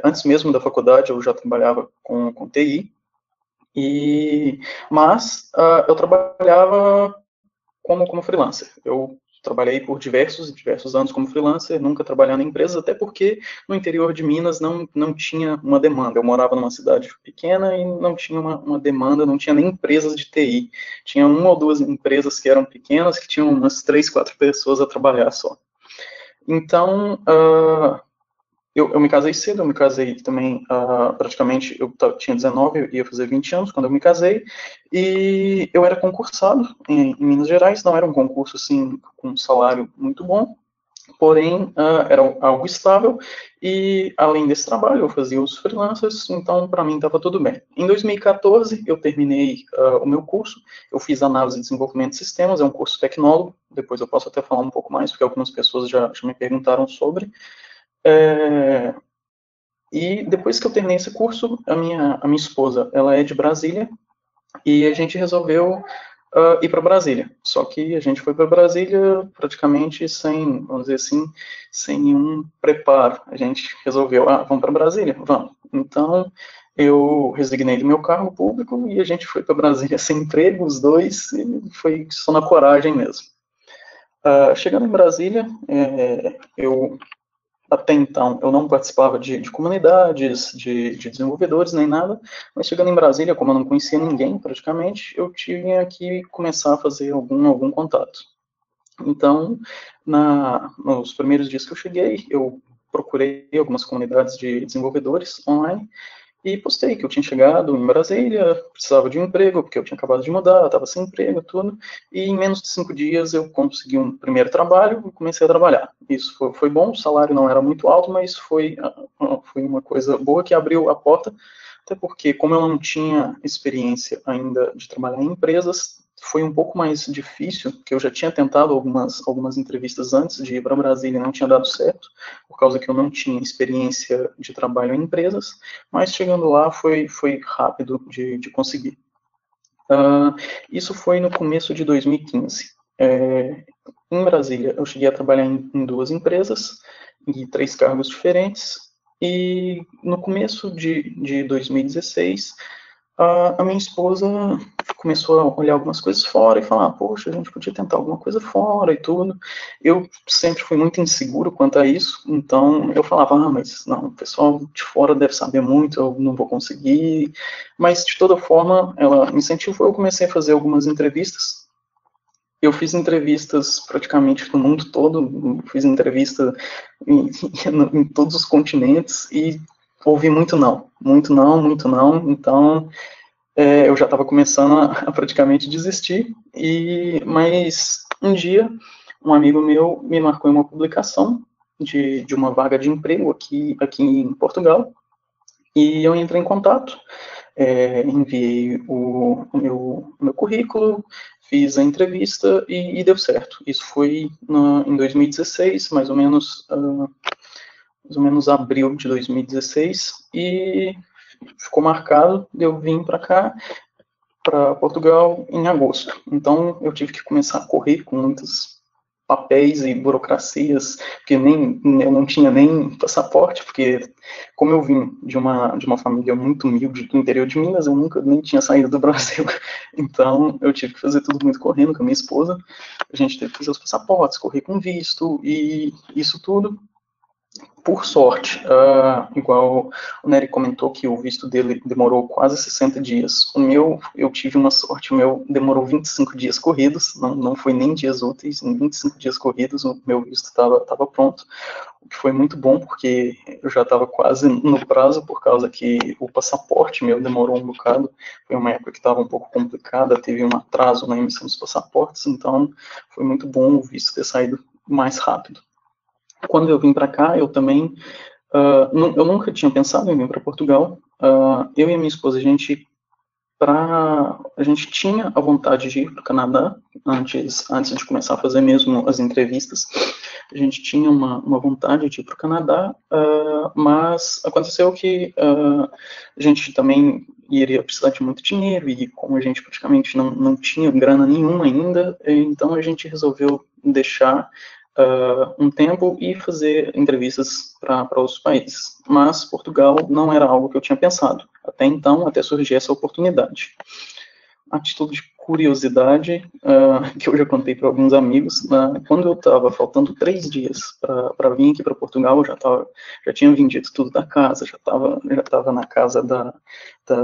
antes mesmo da faculdade eu já trabalhava com TI, mas eu trabalhava como freelancer. Eu trabalhei por diversos anos como freelancer, nunca trabalhando em empresas, até porque no interior de Minas não tinha uma demanda. Eu morava numa cidade pequena e não tinha uma demanda, não tinha nem empresas de TI. Tinha 1 ou 2 empresas que eram pequenas, que tinham umas 3, 4 pessoas a trabalhar só. Então, eu me casei cedo, eu me casei também, praticamente, eu tinha 19, eu ia fazer 20 anos quando eu me casei, e eu era concursado em Minas Gerais, não era um concurso, assim, com um salário muito bom, porém, era algo estável, e além desse trabalho, eu fazia os freelancers, então, para mim, estava tudo bem. Em 2014, eu terminei o meu curso, eu fiz análise e desenvolvimento de sistemas, é um curso tecnólogo, depois eu posso até falar um pouco mais, porque algumas pessoas já me perguntaram sobre, e depois que eu terminei esse curso, a minha esposa, ela é de Brasília, e a gente resolveu ir para Brasília. Só que a gente foi para Brasília praticamente sem, vamos dizer assim, sem nenhum preparo. A gente resolveu, vamos para Brasília? Vamos. Então, eu resignei do meu cargo público e a gente foi para Brasília sem emprego, os dois, e foi só na coragem mesmo. Chegando em Brasília, até então, eu não participava de comunidades, de desenvolvedores, nem nada, mas chegando em Brasília, como eu não conhecia ninguém, praticamente, eu tinha que começar a fazer algum contato. Então, nos primeiros dias que eu cheguei, eu procurei algumas comunidades de desenvolvedores online, e postei que eu tinha chegado em Brasília, precisava de um emprego, porque eu tinha acabado de mudar, estava sem emprego, tudo, e em menos de 5 dias eu consegui um primeiro trabalho e comecei a trabalhar. Isso foi bom, o salário não era muito alto, mas foi uma coisa boa que abriu a porta, até porque, como eu não tinha experiência ainda de trabalhar em empresas, foi um pouco mais difícil, porque eu já tinha tentado algumas entrevistas antes de ir para Brasília e não tinha dado certo, por causa que eu não tinha experiência de trabalho em empresas, mas chegando lá foi rápido de conseguir. Isso foi no começo de 2015. Em Brasília, eu cheguei a trabalhar em 2 empresas, em 3 cargos diferentes, e no começo de 2016, a minha esposa começou a olhar algumas coisas fora e falar, poxa, a gente podia tentar alguma coisa fora e tudo. Eu sempre fui muito inseguro quanto a isso, então eu falava, mas não, o pessoal de fora deve saber muito, eu não vou conseguir. Mas, de toda forma, ela me incentivou, eu comecei a fazer algumas entrevistas. Eu fiz entrevistas praticamente no mundo todo, fiz entrevista em todos os continentes e ouvi muito não, então eu já estava começando a praticamente desistir, mas um dia um amigo meu me marcou em uma publicação de uma vaga de emprego aqui em Portugal, e eu entrei em contato, enviei o meu currículo, fiz a entrevista e deu certo. Isso foi em 2016, mais ou menos abril de 2016, e ficou marcado de eu vir para cá, para Portugal, em agosto. Então, eu tive que começar a correr com papéis e burocracias, porque eu não tinha nem passaporte, porque como eu vim de uma família muito humilde do interior de Minas, eu nunca nem tinha saído do Brasil, então eu tive que fazer tudo muito correndo com a minha esposa, a gente teve que fazer os passaportes, correr com visto, e isso tudo. Por sorte, igual o Nery comentou que o visto dele demorou quase 60 dias. O meu, eu tive uma sorte, o meu demorou 25 dias corridos, não foi nem dias úteis, em 25 dias corridos o meu visto estava pronto, o que foi muito bom, porque eu já estava quase no prazo, por causa que o passaporte meu demorou um bocado, foi uma época que estava um pouco complicada, teve um atraso na emissão dos passaportes, então foi muito bom o visto ter saído mais rápido. Quando eu vim para cá, eu também, eu nunca tinha pensado em vir para Portugal. Eu e a minha esposa, a gente tinha a vontade de ir para o Canadá antes de começar a fazer mesmo as entrevistas. A gente tinha uma vontade de ir para o Canadá, mas aconteceu que a gente também iria precisar de muito dinheiro e como a gente praticamente não tinha grana nenhuma ainda, então a gente resolveu deixar um tempo e fazer entrevistas para outros países. Mas Portugal não era algo que eu tinha pensado. Até então, até surgir essa oportunidade. A título de curiosidade, que eu já contei para alguns amigos, quando eu estava faltando 3 dias para vir aqui para Portugal, eu já tinha vendido tudo da casa, já estava na casa da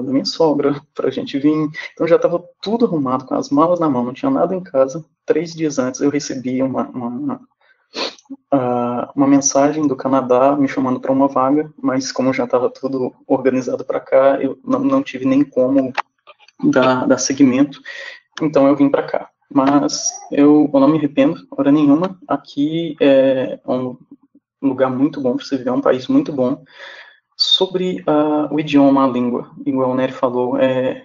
minha sogra para a gente vir, então já estava tudo arrumado, com as malas na mão, não tinha nada em casa. 3 dias antes eu recebi uma mensagem do Canadá me chamando para uma vaga, mas como já estava tudo organizado para cá, eu não tive nem como dar seguimento, então eu vim para cá. Mas eu não me arrependo, hora nenhuma. Aqui é um lugar muito bom para você viver, é um país muito bom. Sobre o idioma, a língua, igual o Nery falou, é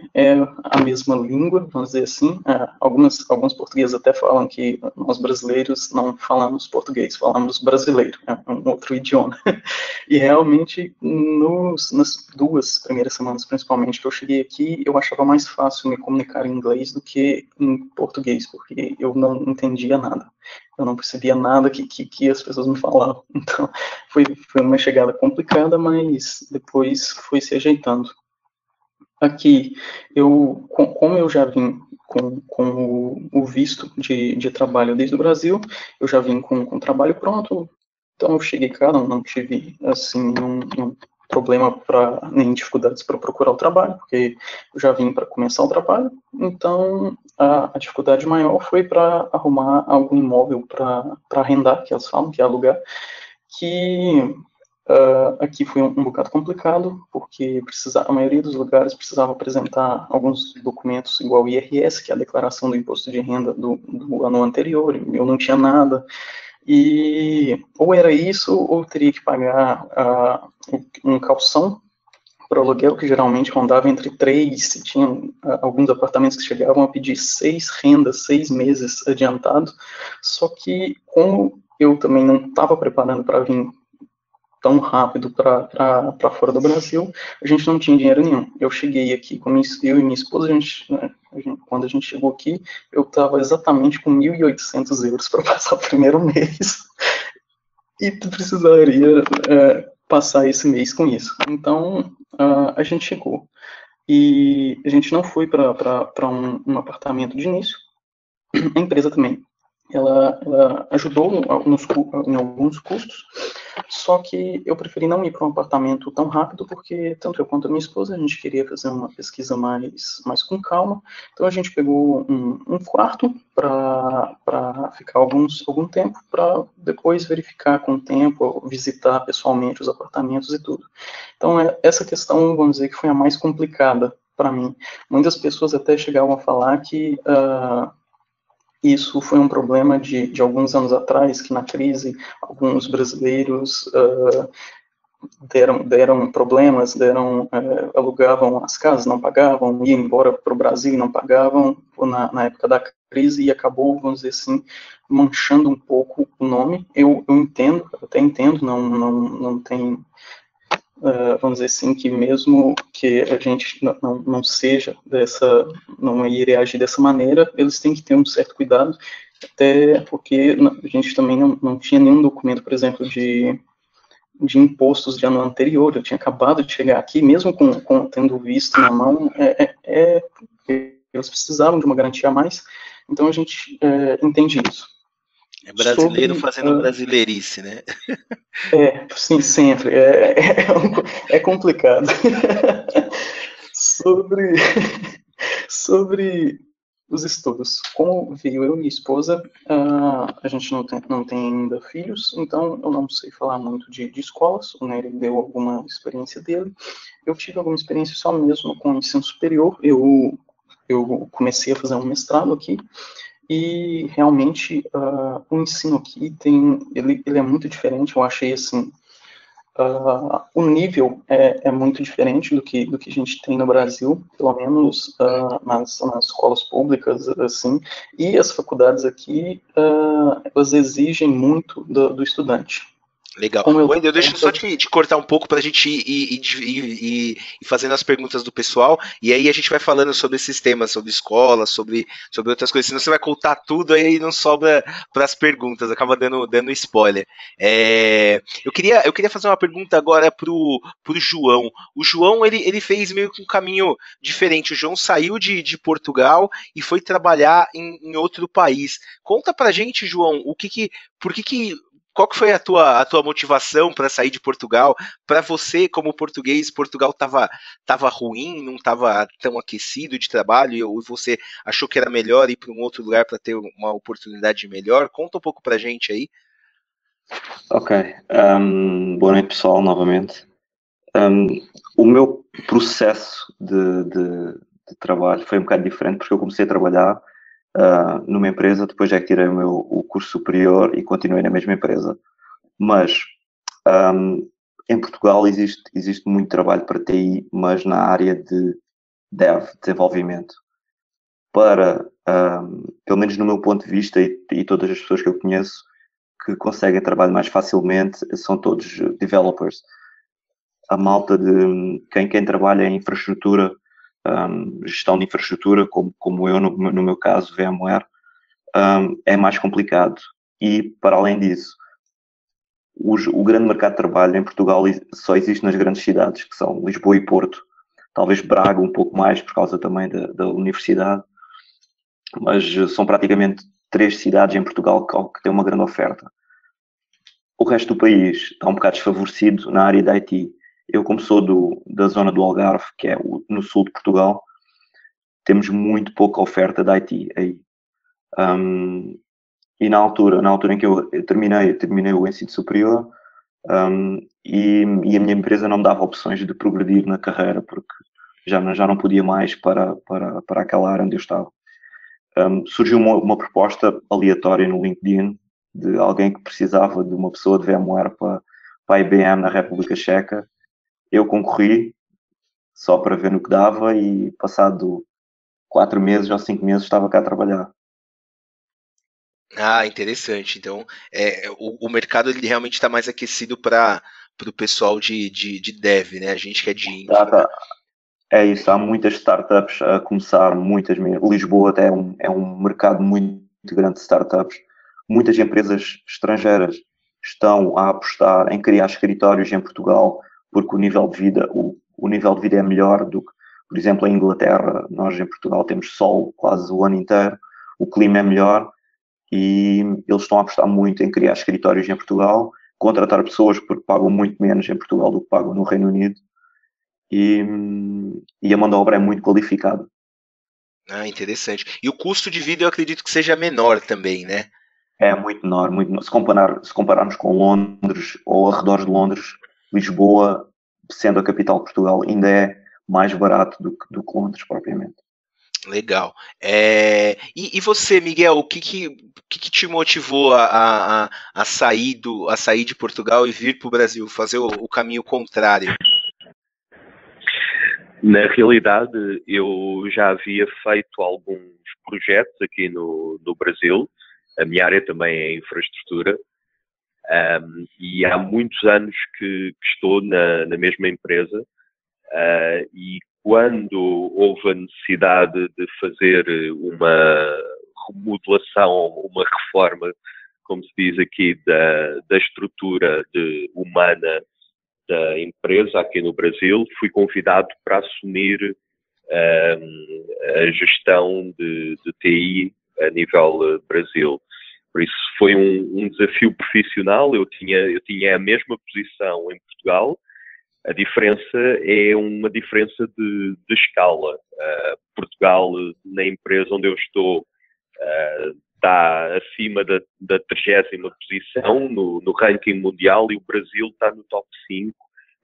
a mesma língua, vamos dizer assim. Alguns portugueses até falam que nós brasileiros não falamos português, falamos brasileiro, é um outro idioma. E realmente, nas 2 primeiras semanas, principalmente, que eu cheguei aqui, eu achava mais fácil me comunicar em inglês do que em português, porque eu não entendia nada. Eu não percebia nada que as pessoas me falavam. Então, foi uma chegada complicada, mas depois foi se ajeitando. Aqui, como eu já vim com o visto de trabalho desde o Brasil, eu já vim com o trabalho pronto, então eu cheguei cá, não tive, assim, um problema nem dificuldades para procurar o trabalho, porque eu já vim para começar o trabalho, então a dificuldade maior foi para arrumar algum imóvel para arrendar, que elas falam, que é alugar, que aqui foi um bocado complicado, porque a maioria dos lugares precisava apresentar alguns documentos igual o IRS, que é a declaração do imposto de renda do ano anterior, eu não tinha nada, e ou era isso, ou teria que pagar um calção para o aluguel, que geralmente rondava entre 3, e tinham alguns apartamentos que chegavam a pedir 6 rendas, 6 meses adiantado, só que como eu também não estava preparando para vir tão rápido para fora do Brasil, a gente não tinha dinheiro nenhum. Eu cheguei aqui, eu e minha esposa, quando a gente chegou aqui, eu estava exatamente com 1.800 euros para passar o primeiro mês, e precisaria passar esse mês com isso. Então, a gente chegou. E a gente não foi para um apartamento de início. A empresa também, ela ajudou em alguns custos, só que eu preferi não ir para um apartamento tão rápido, porque tanto eu quanto a minha esposa, a gente queria fazer uma pesquisa mais com calma, então a gente pegou um quarto para ficar algum tempo, para depois verificar com o tempo, visitar pessoalmente os apartamentos e tudo. Então essa questão, vamos dizer, que foi a mais complicada para mim. Muitas pessoas até chegavam a falar que isso foi um problema de alguns anos atrás, que na crise alguns brasileiros deram problemas, alugavam as casas, não pagavam, iam embora para o Brasil e não pagavam na época da crise, e acabou, vamos dizer assim, manchando um pouco o nome. Eu entendo, até entendo, não tem vamos dizer assim, que mesmo que a gente não seja não iria agir dessa maneira, eles têm que ter um certo cuidado, até porque a gente também não tinha nenhum documento, por exemplo, de impostos de ano anterior. Eu tinha acabado de chegar aqui, mesmo tendo visto na mão, eles precisavam de uma garantia a mais, então a gente entende isso. É brasileiro fazendo brasileirice, né? Sim, sempre. É complicado. Sobre os estudos. Como veio eu e minha esposa, a gente não tem ainda filhos, então eu não sei falar muito de escolas. O Nery deu alguma experiência dele. Eu tive alguma experiência só mesmo com o ensino superior. Eu comecei a fazer um mestrado aqui, e realmente o ensino aqui ele é muito diferente. Eu achei assim, o nível é muito diferente do que a gente tem no Brasil, pelo menos nas escolas públicas, assim, e as faculdades aqui, elas exigem muito do estudante. Legal. Wendel, deixa eu só te cortar um pouco para a gente ir fazendo as perguntas do pessoal, e aí a gente vai falando sobre esses temas, sobre escola, sobre outras coisas, senão você vai contar tudo, aí não sobra para as perguntas, acaba dando spoiler. Eu queria fazer uma pergunta agora pro João. O João, ele fez meio que um caminho diferente. O João saiu de Portugal e foi trabalhar em outro país. Conta pra gente, João, qual que foi a tua motivação para sair de Portugal? Para você, como português, Portugal estava ruim, não estava tão aquecido de trabalho, e você achou que era melhor ir para um outro lugar para ter uma oportunidade melhor? Conta um pouco para a gente aí. Ok. Boa noite, pessoal, novamente. O meu processo de trabalho foi um bocado diferente, porque eu comecei a trabalhar numa empresa, depois é que tirei o curso superior e continuei na mesma empresa. Mas em Portugal existe muito trabalho para TI, mas na área de desenvolvimento. Pelo menos no meu ponto de vista, e todas as pessoas que eu conheço que conseguem trabalhar mais facilmente, são todos developers. A malta de quem trabalha em infraestrutura, gestão de infraestrutura, como eu, no meu caso, VMware, é mais complicado. E, para além disso, o grande mercado de trabalho em Portugal só existe nas grandes cidades, que são Lisboa e Porto. Talvez Braga um pouco mais, por causa também da universidade. Mas são praticamente 3 cidades em Portugal que têm uma grande oferta. O resto do país está um bocado desfavorecido na área da IT. Eu, como sou da zona do Algarve, que é no sul de Portugal, temos muito pouca oferta de IT aí. E na altura em que eu terminei o ensino superior, e a minha empresa não me dava opções de progredir na carreira, porque já não podia mais para aquela área onde eu estava. Surgiu uma proposta aleatória no LinkedIn de alguém que precisava de uma pessoa de VMware para a IBM na República Checa. Eu concorri só para ver no que dava, e passado 4 meses ou 5 meses estava cá a trabalhar. Interessante. Então, o mercado ele realmente está mais aquecido para o pessoal de dev, né? A gente que é de infra. Tá. É isso, há muitas startups a começar, muitas mesmo. Lisboa até é um mercado muito grande de startups. Muitas empresas estrangeiras estão a apostar em criar escritórios em Portugal, porque o nível de vida é melhor do que, por exemplo, em Inglaterra. Nós em Portugal temos sol quase o ano inteiro, o clima é melhor, e eles estão a apostar muito em criar escritórios em Portugal, contratar pessoas porque pagam muito menos em Portugal do que pagam no Reino Unido. E a mão de obra é muito qualificada. Interessante. E o custo de vida eu acredito que seja menor também, né? É muito menor, muito menor. Se compararmos com Londres ou arredores de Londres, Lisboa, sendo a capital de Portugal, ainda é mais barato do que Londres propriamente. Legal. E você, Miguel, o que te motivou a sair de Portugal e vir para o Brasil, fazer o caminho contrário? Na realidade, eu já havia feito alguns projetos aqui no Brasil. A minha área também é infraestrutura. E há muitos anos que estou na mesma empresa, e quando houve a necessidade de fazer uma remodelação, uma reforma, como se diz aqui, da estrutura humana da empresa aqui no Brasil, fui convidado para assumir a gestão de TI a nível Brasil. Por isso foi um desafio profissional. Eu tinha a mesma posição em Portugal. A diferença é uma diferença de escala. Portugal, na empresa onde eu estou, está acima da 30ª posição no ranking mundial, e o Brasil está no top 5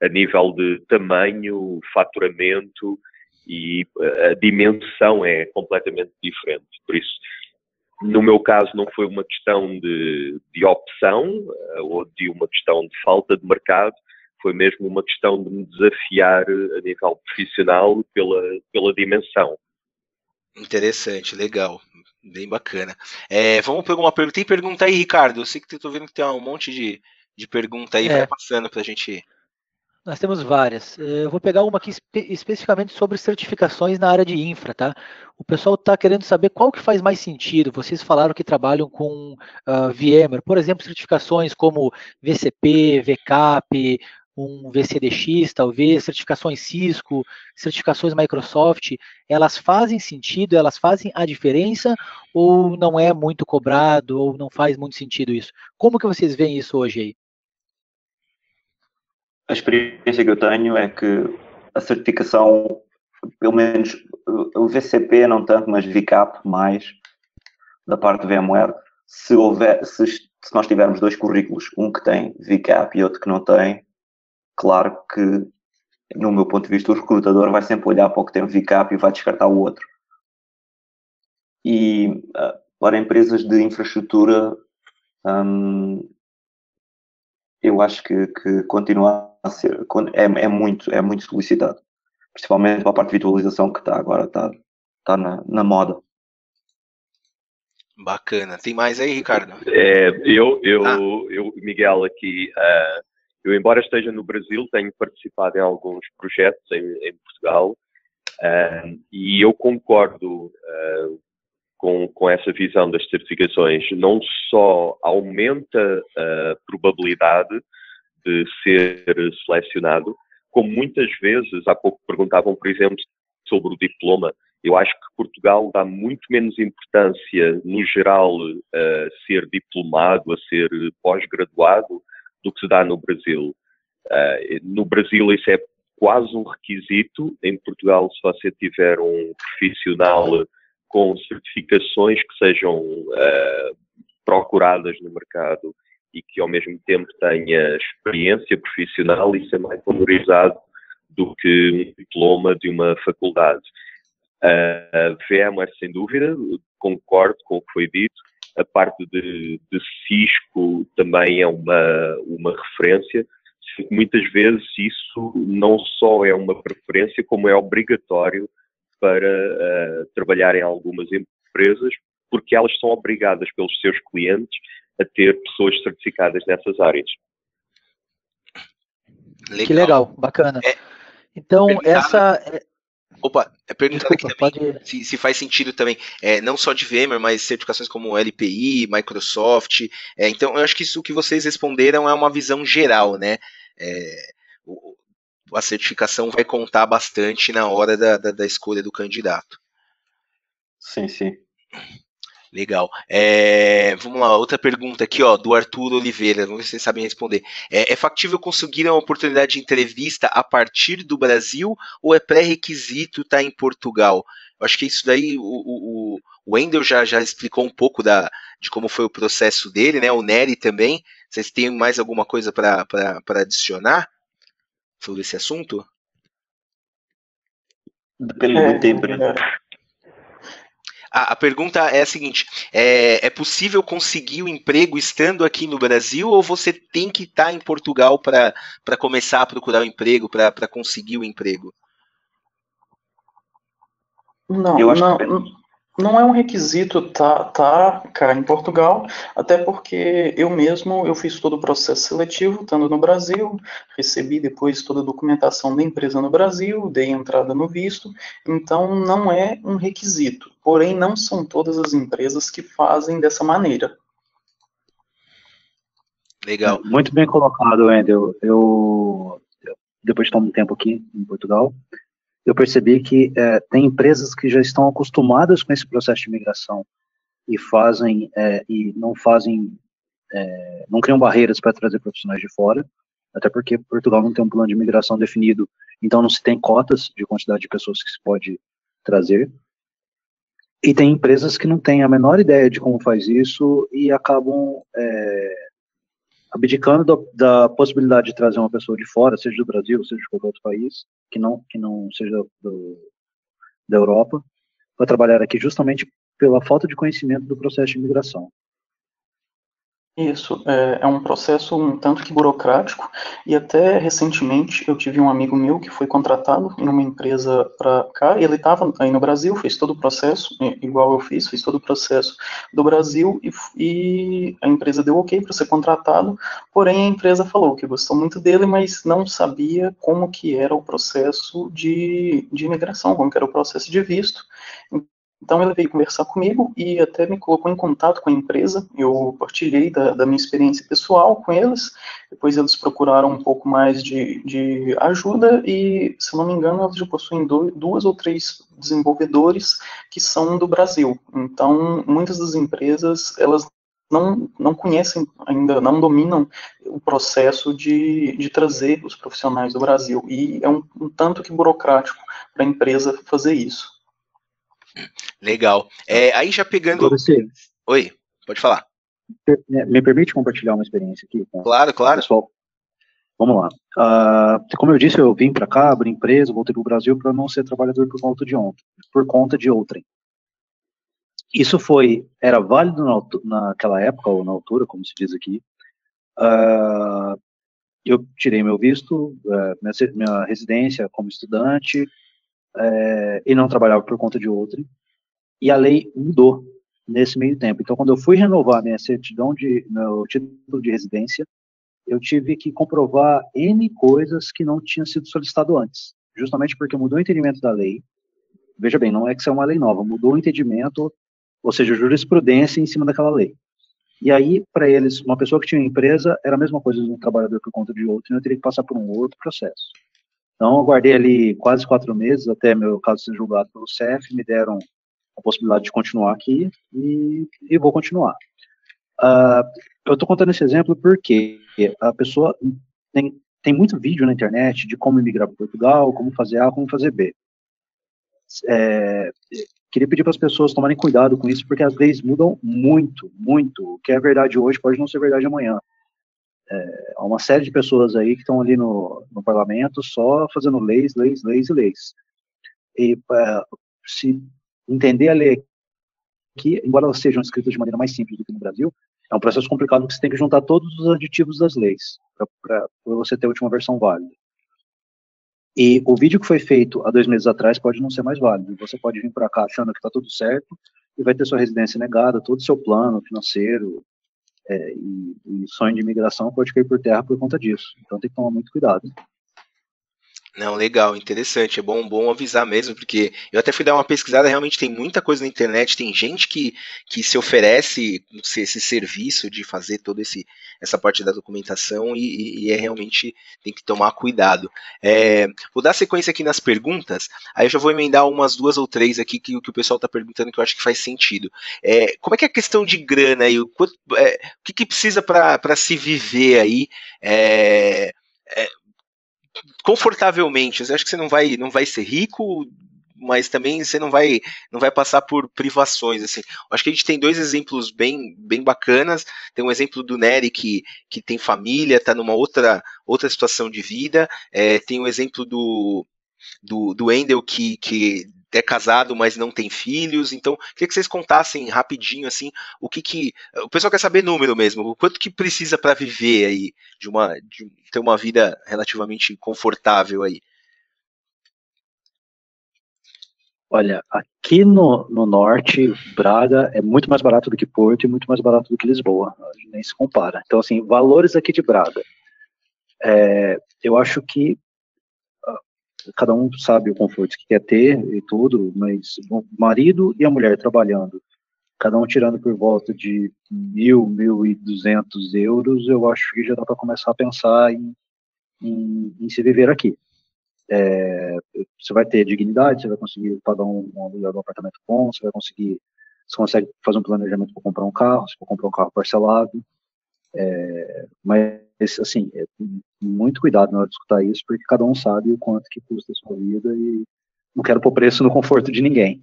a nível de tamanho, faturamento, e a dimensão é completamente diferente. Por isso, no meu caso, não foi uma questão de opção ou de uma questão de falta de mercado, foi mesmo uma questão de me desafiar a nível profissional pela dimensão. Interessante, legal, bem bacana. Vamos pegar uma pergunta. Tem pergunta aí, Ricardo? Eu sei que estou vendo que tem um monte de pergunta aí, vai passando para a gente. Nós temos várias. Eu vou pegar uma aqui especificamente sobre certificações na área de infra, tá? O pessoal está querendo saber qual que faz mais sentido. Vocês falaram que trabalham com VMware, por exemplo, certificações como VCP, VCAP, um VCDX, talvez, certificações Cisco, certificações Microsoft, elas fazem sentido, elas fazem a diferença, ou não é muito cobrado, ou não faz muito sentido isso? Como que vocês veem isso hoje aí? A experiência que eu tenho é que a certificação, pelo menos o VCP não tanto, mas VCAP mais, da parte do VMware, se nós tivermos dois currículos, um que tem VCAP e outro que não tem, claro que, no meu ponto de vista, o recrutador vai sempre olhar para o que tem o VCAP e vai descartar o outro. E para empresas de infraestrutura, eu acho que continua a ser, é muito solicitado, principalmente para a parte de virtualização, que agora está na moda. Bacana. Tem mais aí, Ricardo? Miguel, aqui, eu, embora esteja no Brasil, tenho participado em alguns projetos em Portugal, e eu concordo com essa visão das certificações. Não só aumenta a probabilidade de ser selecionado, como muitas vezes, há pouco perguntavam, por exemplo, sobre o diploma. Eu acho que Portugal dá muito menos importância, no geral, a ser diplomado, a ser pós-graduado, do que se dá no Brasil. No Brasil isso é quase um requisito. Em Portugal, se você tiver um profissional com certificações que sejam procuradas no mercado e que ao mesmo tempo tenha experiência profissional, isso é mais valorizado do que um diploma de uma faculdade. A VMware, sem dúvida, concordo com o que foi dito. A parte de Cisco também é uma referência. Muitas vezes isso não só é uma preferência, como é obrigatório para trabalhar em algumas empresas, porque elas são obrigadas pelos seus clientes a ter pessoas certificadas nessas áreas. Que legal, bacana. Então, essa... Opa, perguntando aqui também se faz sentido também, não só de VMware, mas certificações como LPI, Microsoft. Então, eu acho que isso que vocês responderam é uma visão geral, né? A certificação vai contar bastante na hora da escolha do candidato. Sim, sim. Legal. Vamos lá, outra pergunta aqui, do Arthur Oliveira, vamos ver se vocês sabem responder. É factível conseguir uma oportunidade de entrevista a partir do Brasil ou é pré-requisito estar em Portugal? Eu acho que isso daí o Wendel já explicou um pouco de como foi o processo dele, né? O Nery também. Vocês têm mais alguma coisa para adicionar sobre esse assunto? Depende do tempo, né? A pergunta é a seguinte: é possível conseguir o emprego estando aqui no Brasil ou você tem que estar em Portugal para começar a procurar o emprego, para conseguir o emprego? Não, eu acho não. que... Não é um requisito tá cá em Portugal, até porque eu fiz todo o processo seletivo, estando no Brasil, recebi depois toda a documentação da empresa no Brasil, dei entrada no visto, então não é um requisito. Porém, não são todas as empresas que fazem dessa maneira. Legal. Muito bem colocado, Wendel. Depois de um tempo aqui em Portugal, eu percebi que tem empresas que já estão acostumadas com esse processo de imigração e não criam barreiras para trazer profissionais de fora, até porque Portugal não tem um plano de imigração definido, então não se tem cotas de quantidade de pessoas que se pode trazer. E tem empresas que não têm a menor ideia de como faz isso e acabam abdicando da possibilidade de trazer uma pessoa de fora, seja do Brasil, seja de qualquer outro país, que não seja da Europa, para trabalhar aqui justamente pela falta de conhecimento do processo de imigração. Isso, é um processo um tanto que burocrático, e até recentemente eu tive um amigo meu que foi contratado em uma empresa para cá, e ele estava aí no Brasil, fez todo o processo, igual eu fiz todo o processo do Brasil, e a empresa deu ok para ser contratado, porém a empresa falou que gostou muito dele, mas não sabia como que era o processo de imigração, como que era o processo de visto. Então ele veio conversar comigo e até me colocou em contato com a empresa. Eu partilhei da minha experiência pessoal com eles. Depois eles procuraram um pouco mais de ajuda e, se não me engano, eles já possuem 2 ou 3 desenvolvedores que são do Brasil. Então, muitas das empresas, elas não conhecem ainda, não dominam o processo de trazer os profissionais do Brasil. E é um tanto que burocrático para a empresa fazer isso. Legal. Aí já pegando... Oi, pode falar. Me permite compartilhar uma experiência aqui? Claro. Pessoal, vamos lá. Como eu disse, eu vim para cá, abri empresa, voltei para o Brasil para não ser trabalhador por conta de outrem. Isso era válido naquela época, ou na altura, como se diz aqui. Eu tirei meu visto, minha residência como estudante, e não trabalhava por conta de outrem. E a lei mudou nesse meio tempo. Então, quando eu fui renovar meu título de residência, eu tive que comprovar N coisas que não tinham sido solicitado antes, justamente porque mudou o entendimento da lei. Veja bem, não é que isso é uma lei nova, mudou o entendimento, ou seja, jurisprudência em cima daquela lei. E aí, para eles, uma pessoa que tinha uma empresa era a mesma coisa de um trabalhador por conta de outro, e eu teria que passar por um outro processo. Então, eu aguardei ali quase 4 meses até meu caso ser julgado pelo CEF, me deram a possibilidade de continuar aqui e vou continuar. Eu estou contando esse exemplo porque a pessoa tem muito vídeo na internet de como emigrar para Portugal, como fazer A, como fazer B. Queria pedir para as pessoas tomarem cuidado com isso, porque as leis mudam muito, muito. O que é verdade hoje pode não ser verdade amanhã. Há uma série de pessoas aí que estão ali no parlamento só fazendo leis. E se entender a lei aqui, embora elas sejam escritas de maneira mais simples do que no Brasil, é um processo complicado que você tem que juntar todos os aditivos das leis para você ter a última versão válida. E o vídeo que foi feito há 2 meses atrás pode não ser mais válido. Você pode vir para cá achando que está tudo certo e vai ter sua residência negada, todo o seu plano financeiro e sonho de imigração pode cair por terra por conta disso. Então tem que tomar muito cuidado. Não, legal, interessante, é bom avisar mesmo, porque eu até fui dar uma pesquisada, realmente tem muita coisa na internet, tem gente que se oferece esse serviço de fazer toda essa parte da documentação e realmente tem que tomar cuidado. Vou dar sequência aqui nas perguntas, aí eu já vou emendar umas 2 ou 3 aqui que o pessoal está perguntando que eu acho que faz sentido. Como é que é a questão de grana aí? O que precisa para se viver aí? Confortavelmente, eu acho que você não vai ser rico, mas também você não vai passar por privações, assim. Eu acho que a gente tem 2 exemplos bem bacanas. Tem um exemplo do Nery que tem família, está numa outra situação de vida. Tem um exemplo do Wendel que é casado, mas não tem filhos. Então, queria que vocês contassem rapidinho, assim, o pessoal quer saber número mesmo, o quanto que precisa para viver aí, de ter uma vida relativamente confortável aí. Olha, aqui no norte, Braga é muito mais barato do que Porto e muito mais barato do que Lisboa. Nem se compara. Então, assim, valores aqui de Braga. Eu acho que cada um sabe o conforto que quer ter e tudo, mas o marido e a mulher trabalhando, cada um tirando por volta de 1.200 euros, eu acho que já dá para começar a pensar em se viver aqui. Você vai ter dignidade, você vai conseguir pagar um aluguel de um apartamento bom, você consegue fazer um planejamento para comprar um carro, se for comprar um carro parcelado, mas, assim, muito cuidado na hora de escutar isso, porque cada um sabe o quanto que custa a sua vida e não quero pôr preço no conforto de ninguém.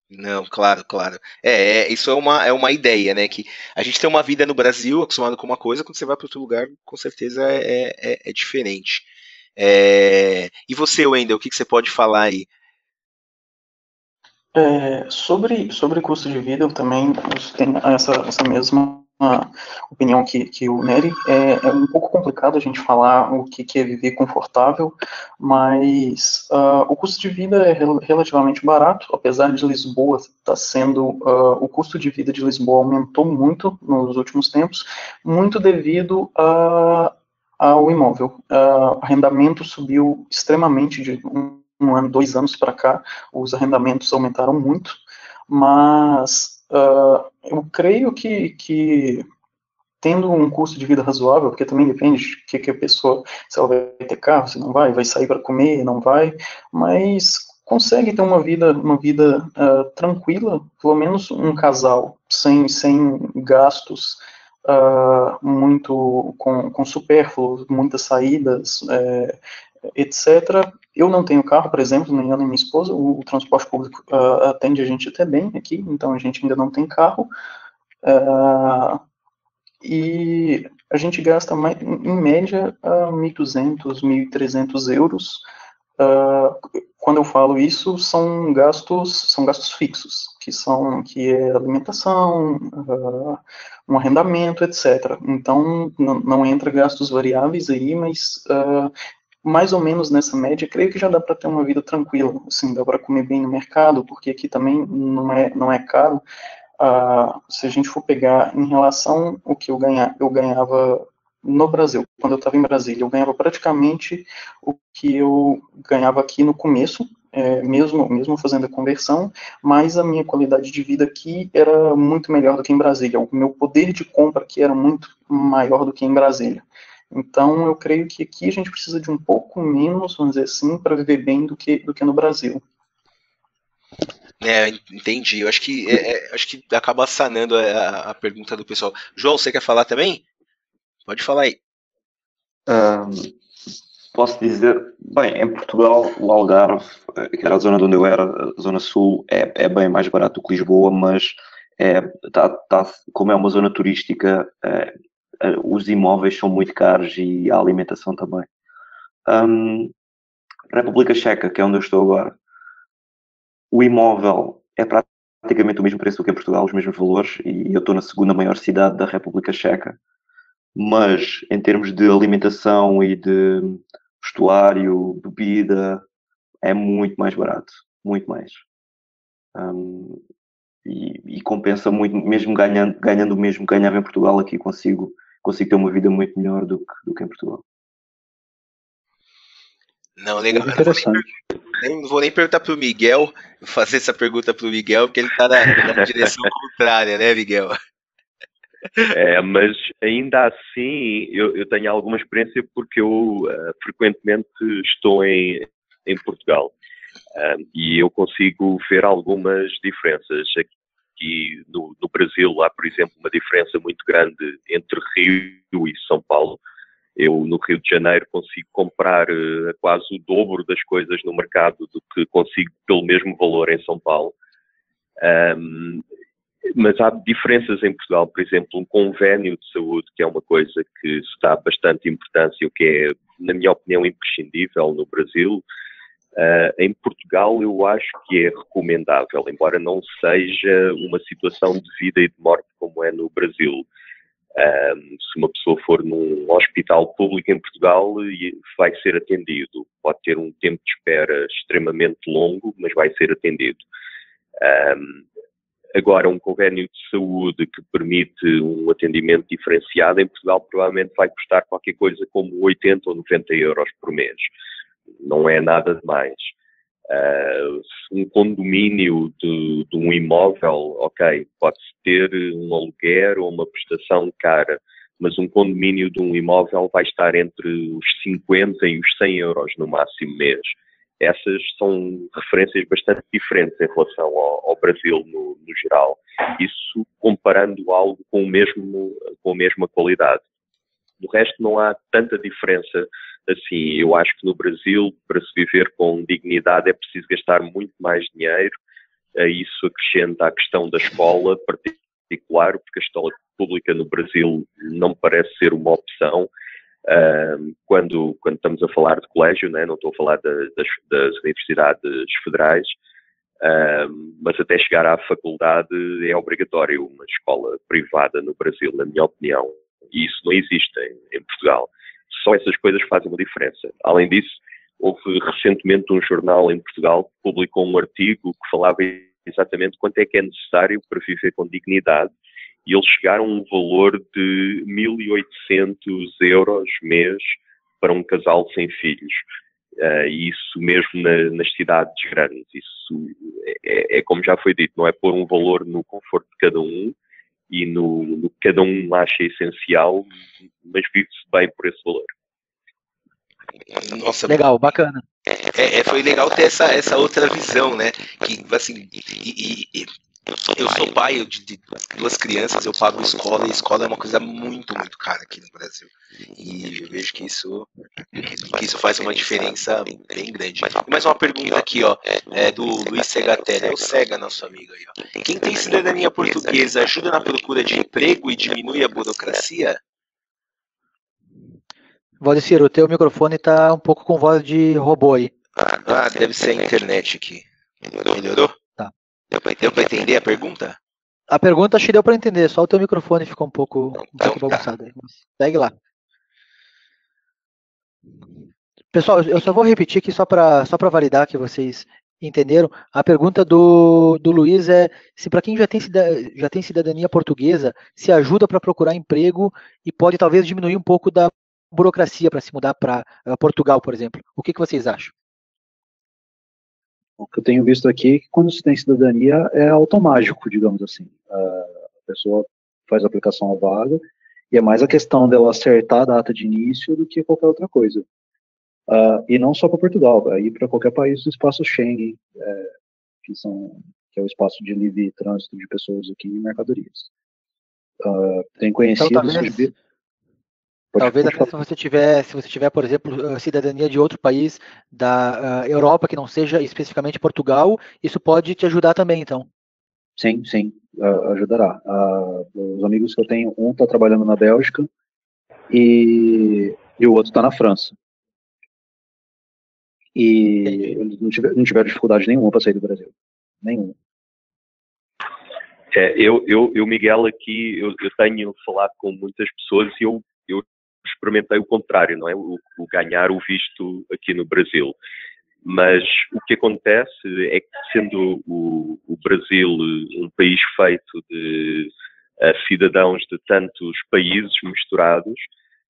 Não, claro, claro. Isso é uma ideia, né? Que a gente tem uma vida no Brasil acostumado com uma coisa, quando você vai para outro lugar, com certeza é diferente. E você, Wendel, o que você pode falar aí? Sobre custo de vida, eu também tenho essa mesma opinião que o Nery. É um pouco complicado a gente falar o que é viver confortável, mas o custo de vida é relativamente barato, apesar de Lisboa estar sendo. O custo de vida de Lisboa aumentou muito nos últimos tempos, muito devido ao imóvel. Arrendamento subiu extremamente de um ano, 2 anos para cá, os arrendamentos aumentaram muito, mas eu creio que tendo um custo de vida razoável, porque também depende de que a pessoa, se ela vai ter carro, se não vai sair para comer, não vai, mas consegue ter uma vida tranquila, pelo menos um casal, sem gastos muito com supérfluos, muitas saídas, etc. Eu não tenho carro, por exemplo, nem eu nem minha esposa. O transporte público atende a gente até bem aqui, então a gente ainda não tem carro. E a gente gasta em média 1.200, 1.300 euros. Quando eu falo isso, são gastos fixos, que é alimentação, um arrendamento, etc. Então, não entra gastos variáveis aí, mas mais ou menos nessa média, creio que já dá para ter uma vida tranquila, assim, dá para comer bem no mercado, porque aqui também não é caro. Se a gente for pegar em relação ao que eu ganhava no Brasil, quando eu estava em Brasília, eu ganhava praticamente o que eu ganhava aqui no começo, mesmo fazendo a conversão, mas a minha qualidade de vida aqui era muito melhor do que em Brasília. O meu poder de compra aqui era muito maior do que em Brasília. Então, eu creio que aqui a gente precisa de um pouco menos, vamos dizer assim, para viver bem do que no Brasil. Entendi. Eu acho que acaba sanando a pergunta do pessoal. João, você quer falar também? Pode falar aí. Posso dizer, bem, em Portugal, o Algarve, que era a zona de onde eu era, a zona sul, é bem mais barato do que Lisboa, mas como é uma zona turística, os imóveis são muito caros e a alimentação também. República Checa, que é onde eu estou agora, o imóvel é praticamente o mesmo preço do que em Portugal, os mesmos valores, e eu estou na segunda maior cidade da República Checa, mas em termos de alimentação e de vestuário, bebida, é muito mais barato, muito mais. E compensa muito, mesmo ganhando o mesmo que ganhava em Portugal, aqui consigo ter uma vida muito melhor do que em Portugal. Não, legal. Interessante. Não vou nem perguntar pro Miguel, fazer essa pergunta pro Miguel, porque ele tá na direção contrária, né, Miguel? Mas ainda assim eu tenho alguma experiência porque eu frequentemente estou em Portugal e eu consigo ver algumas diferenças. Aqui no Brasil há, por exemplo, uma diferença muito grande entre Rio e São Paulo. Eu, no Rio de Janeiro, consigo comprar quase o dobro das coisas no mercado do que consigo pelo mesmo valor em São Paulo. Mas há diferenças em Portugal, por exemplo, um convênio de saúde, que é uma coisa que se dá bastante importância, o que é, na minha opinião, imprescindível no Brasil. Em Portugal eu acho que é recomendável, embora não seja uma situação de vida e de morte como é no Brasil. Se uma pessoa for num hospital público em Portugal, vai ser atendido. Pode ter um tempo de espera extremamente longo, mas vai ser atendido. Agora, um convênio de saúde que permite um atendimento diferenciado em Portugal provavelmente vai custar qualquer coisa como 80 ou 90 euros por mês. Não é nada demais. Um condomínio de um imóvel, ok, pode-se ter um aluguer ou uma prestação cara, mas um condomínio de um imóvel vai estar entre os 50 e os 100 euros no máximo mês. Essas são referências bastante diferentes em relação ao Brasil no geral. Isso comparando algo com a mesma qualidade. Do resto, não há tanta diferença assim. Eu acho que no Brasil, para se viver com dignidade, é preciso gastar muito mais dinheiro. Isso acrescenta a questão da escola particular, porque a escola pública no Brasil não parece ser uma opção. Quando estamos a falar de colégio, né? Não estou a falar das universidades federais, mas até chegar à faculdade é obrigatório uma escola privada no Brasil, na minha opinião. E isso não existe em Portugal. Só essas coisas fazem uma diferença. Além disso, houve recentemente um jornal em Portugal que publicou um artigo que falava exatamente quanto é que é necessário para viver com dignidade, e eles chegaram a um valor de 1.800 euros mês para um casal sem filhos. E isso mesmo nas cidades grandes. Isso é como já foi dito, não é pôr um valor no conforto de cada um e no que cada um acha essencial, mas vive-se bem por esse valor. Nossa, legal, bacana. Foi legal ter essa outra visão, né? Que, assim, eu sou pai de duas crianças, eu pago escola, e escola é uma coisa muito, muito cara aqui no Brasil. E eu vejo que isso faz uma diferença bem grande. E mais uma pergunta aqui, ó, do Luiz Segatelli, é o Sega, nosso amigo aí, ó. Quem tem cidadania portuguesa ajuda na procura de emprego e diminui a burocracia? Valdecir, o teu microfone está um pouco com voz de robô aí. Deve ser a internet aqui. Melhorou? Tá. Deu para entender a pergunta? A pergunta acho que deu para entender, só o teu microfone ficou um pouco bagunçado aí. Segue lá. Pessoal, eu só vou repetir aqui só para validar que vocês entenderam. A pergunta do Luiz é se para quem já tem cidadania portuguesa, se ajuda para procurar emprego e pode talvez diminuir um pouco da burocracia para se mudar para Portugal, por exemplo. O que vocês acham? O que eu tenho visto aqui é que quando se tem cidadania é automático, digamos assim. A pessoa faz a aplicação à vaga e é mais a questão dela acertar a data de início do que qualquer outra coisa. E não só para Portugal, aí para qualquer país do espaço Schengen, que é o espaço de livre trânsito de pessoas aqui e mercadorias. Tem conhecidos... Então, talvez até se você tiver, por exemplo, cidadania de outro país da Europa que não seja especificamente Portugal, isso pode te ajudar também, então. Sim, ajudará. Os amigos que eu tenho, um está trabalhando na Bélgica e o outro está na França. E eles não tiveram dificuldade nenhuma para sair do Brasil. Nenhuma. Eu Miguel, aqui, eu tenho falado com muitas pessoas e eu experimentei o contrário, não é? O ganhar o visto aqui no Brasil. Mas o que acontece é que, sendo o Brasil um país feito de cidadãos de tantos países misturados,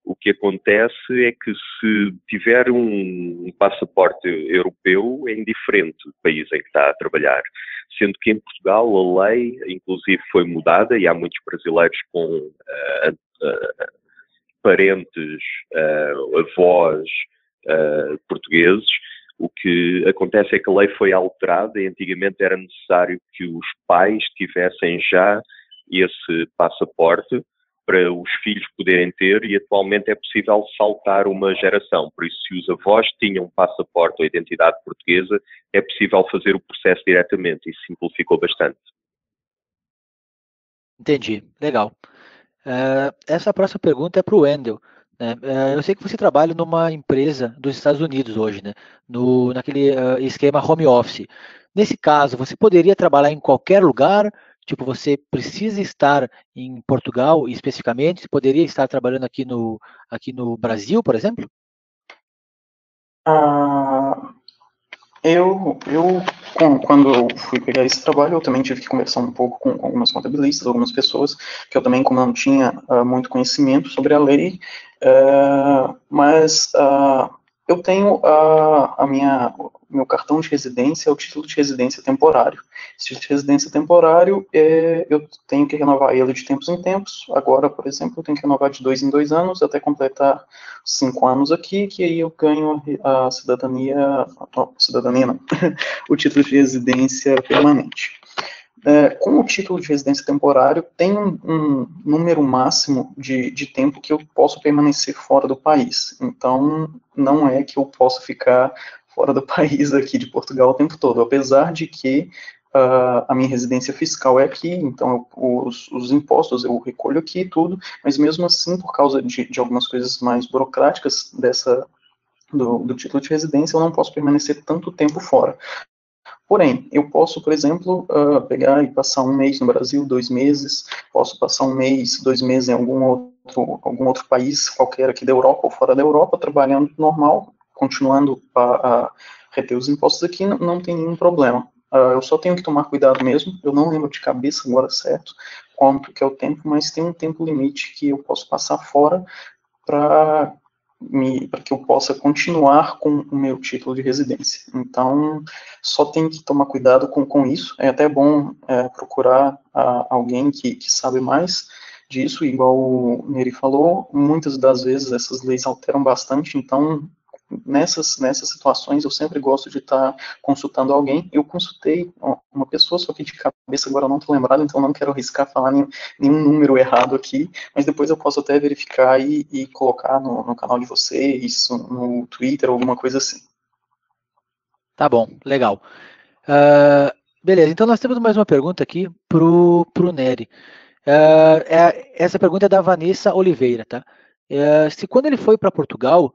o que acontece é que se tiver um passaporte europeu, é indiferente o país em que está a trabalhar. Sendo que em Portugal a lei, inclusive, foi mudada e há muitos brasileiros com parentes, avós portugueses. O que acontece é que a lei foi alterada e antigamente era necessário que os pais tivessem já esse passaporte para os filhos poderem ter, e atualmente é possível saltar uma geração. Por isso, se os avós tinham passaporte ou identidade portuguesa, é possível fazer o processo diretamente. Isso simplificou bastante. Entendi, legal. Essa próxima pergunta é para o Wendel. Eu sei que você trabalha numa empresa dos Estados Unidos hoje, né? Naquele esquema home office. Nesse caso, você poderia trabalhar em qualquer lugar? Tipo, você precisa estar em Portugal especificamente? Você poderia estar trabalhando aqui no Brasil, por exemplo? Ah, quando eu fui pegar esse trabalho, eu também tive que conversar um pouco com algumas contabilistas, algumas pessoas, que eu também, como não tinha muito conhecimento sobre a lei, mas eu tenho meu cartão de residência, é o título de residência temporário. Esse título de residência temporário, eu tenho que renovar ele de tempos em tempos. Agora, por exemplo, eu tenho que renovar de 2 em 2 anos, até completar 5 anos aqui, que aí eu ganho a cidadania não, o título de residência permanente. Com o título de residência temporário, tem um número máximo de tempo que eu posso permanecer fora do país. Então, não é que eu possa ficar fora do país aqui de Portugal o tempo todo, apesar de que a minha residência fiscal é aqui, então os impostos eu recolho aqui e tudo, mas mesmo assim, por causa de algumas coisas mais burocráticas do título de residência, eu não posso permanecer tanto tempo fora. Porém, eu posso, por exemplo, pegar e passar um mês no Brasil, 2 meses, posso passar um mês, 2 meses em algum outro país qualquer aqui da Europa ou fora da Europa, trabalhando normal, continuando a reter os impostos aqui, não tem nenhum problema. Eu só tenho que tomar cuidado mesmo, eu não lembro de cabeça agora certo quanto que é o tempo, mas tem um tempo limite que eu posso passar fora para que eu possa continuar com o meu título de residência. Então, só tem que tomar cuidado com isso. É até bom procurar alguém que sabe mais disso, igual o Neri falou, muitas das vezes essas leis alteram bastante, então nessas situações eu sempre gosto de estar consultando alguém. Eu consultei uma pessoa, só que de cabeça agora eu não estou lembrado, então não quero arriscar falar nenhum número errado aqui, mas depois eu posso até verificar e colocar no canal de vocês, no Twitter, alguma coisa assim. Tá bom, legal. Beleza, então nós temos mais uma pergunta aqui pro Nery. Essa pergunta é da Vanessa Oliveira, tá? Se quando ele foi para Portugal,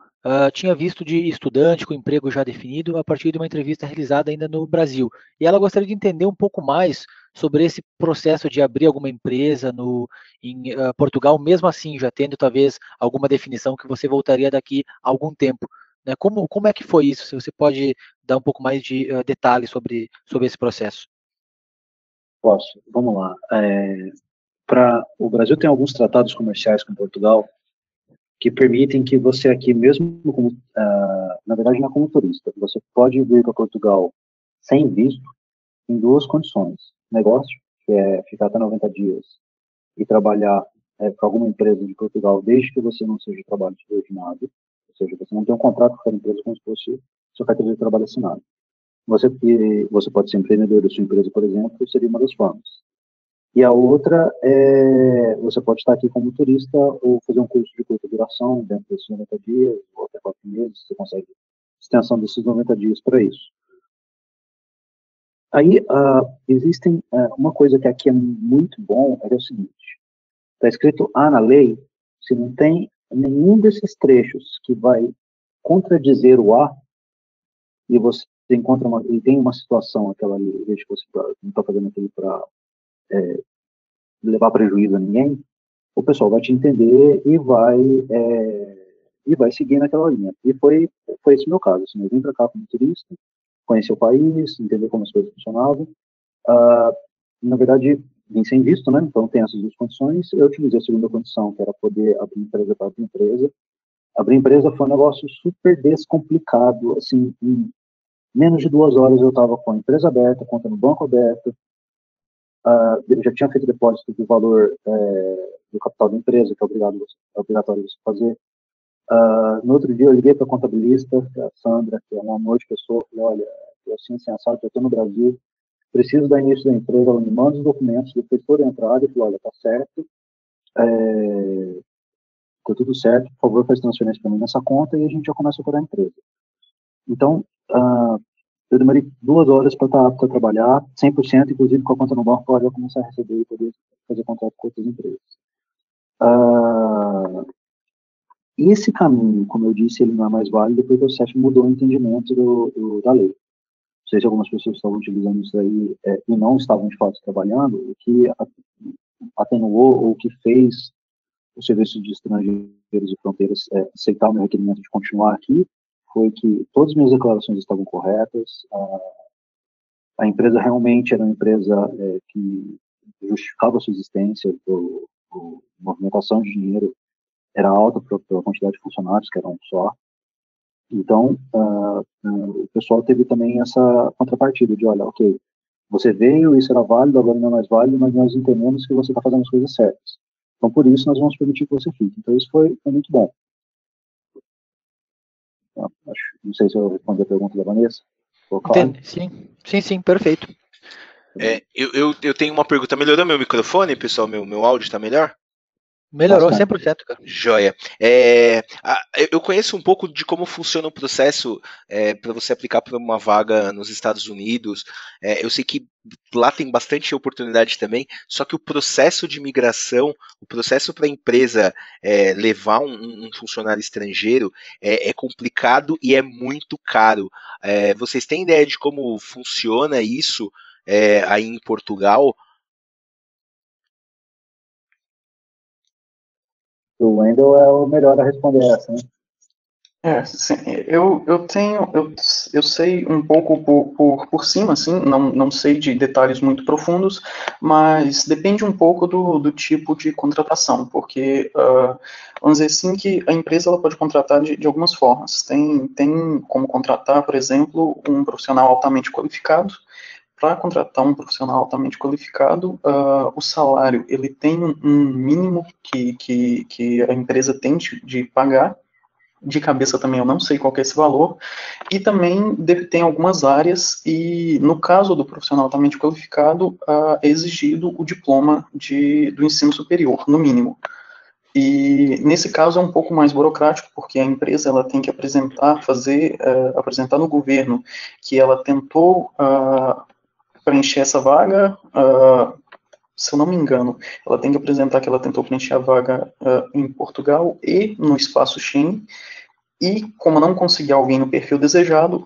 tinha visto de estudante com emprego já definido a partir de uma entrevista realizada ainda no Brasil. E ela gostaria de entender um pouco mais sobre esse processo de abrir alguma empresa em Portugal, mesmo assim, já tendo talvez alguma definição que você voltaria daqui a algum tempo. Né? Como é que foi isso? Se você pode dar um pouco mais de detalhes sobre esse processo. Posso. Vamos lá. O Brasil tem alguns tratados comerciais com Portugal que permitem que você aqui, mesmo como, na verdade não é como turista, você pode vir para Portugal sem visto em 2 condições. Negócio, que é ficar até 90 dias e trabalhar para alguma empresa de Portugal, desde que você não seja trabalho subordinado, ou seja, você não tem um contrato com aquela empresa como se fosse sua carteira de trabalho assinado. Você pode ser empreendedor da sua empresa, por exemplo, seria uma das formas. E a outra você pode estar aqui como turista ou fazer um curso de curta duração, dentro desses 90 dias, ou até 4 meses, você consegue extensão desses 90 dias para isso. Aí, existem, uma coisa que aqui é muito bom, é o seguinte, está escrito A na lei, se não tem nenhum desses trechos que vai contradizer o A, e você encontra e tem uma situação, aquela ali, veja que você não está fazendo aquilo para levar prejuízo a ninguém, o pessoal vai te entender e vai seguir naquela linha. E foi esse o meu caso. Assim, eu vim para cá como turista, conhecer o país, entender como as coisas funcionavam. Na verdade, vim sem visto, né? Então tem essas 2 condições. Eu utilizei a segunda condição, que era poder abrir empresa para abrir empresa. Abrir empresa foi um negócio super descomplicado. Assim, em menos de 2 horas eu estava com a empresa aberta, conta no banco aberta. Eu já tinha feito depósito do valor do capital da empresa, que é obrigatório você fazer. No outro dia eu liguei para a contabilista, a Sandra, que é um amor de pessoa, falei, olha, eu assim, assado, eu estou no Brasil, preciso dar início da empresa, ela me manda os documentos, depois toda a entrada, e falei, olha, tá certo, tá tudo certo, por favor, faz transferência para mim nessa conta e a gente já começa a operar a empresa. Então, eu demorei 2 horas para estar apto a trabalhar, 100%, inclusive com a conta no banco, para já começar a receber e poder fazer contrato com outras empresas. Esse caminho, como eu disse, ele não é mais válido porque o CEF mudou o entendimento da lei. O sei se algumas pessoas estavam utilizando isso aí e não estavam de fato trabalhando, o que atenuou ou o que fez o Serviço de Estrangeiros e Fronteiras aceitar o meu requerimento de continuar aqui foi que todas as minhas declarações estavam corretas, a empresa realmente era uma empresa que justificava a sua existência, a movimentação de dinheiro era alta pela quantidade de funcionários, que eram só. Então, o pessoal teve também essa contrapartida de, olha, ok, você veio, isso era válido, agora não é mais válido, mas nós entendemos que você está fazendo as coisas certas. Então, por isso, nós vamos permitir que você fique. Então, isso foi muito bom. Então, não sei se eu respondi a pergunta da Vanessa. Claro. Sim, perfeito. Eu tenho uma pergunta. Melhorou meu microfone, pessoal? Meu áudio está melhor? Melhorou 100%, cara. Joia. Eu conheço um pouco de como funciona o processo para você aplicar para uma vaga nos Estados Unidos. Eu sei que lá tem bastante oportunidade também, só que o processo de migração, o processo para a empresa levar um funcionário estrangeiro é complicado e é muito caro. Vocês têm ideia de como funciona isso aí em Portugal? O Wendel é o melhor a responder essa, né? Sim, eu sei um pouco por cima, assim, não sei de detalhes muito profundos, mas depende um pouco do tipo de contratação, porque, vamos dizer assim, que a empresa ela pode contratar de algumas formas. Tem como contratar, por exemplo, um profissional altamente qualificado. Para contratar um profissional altamente qualificado, o salário ele tem um mínimo que a empresa tem de pagar. De cabeça também eu não sei qual que é esse valor, e também tem algumas áreas, e no caso do profissional altamente qualificado, é exigido o diploma do ensino superior, no mínimo. E nesse caso é um pouco mais burocrático, porque a empresa ela tem que apresentar no governo que ela tentou preencher essa vaga, se eu não me engano, ela tem que apresentar que ela tentou preencher a vaga em Portugal e no espaço Schengen, e como não conseguiu alguém no perfil desejado,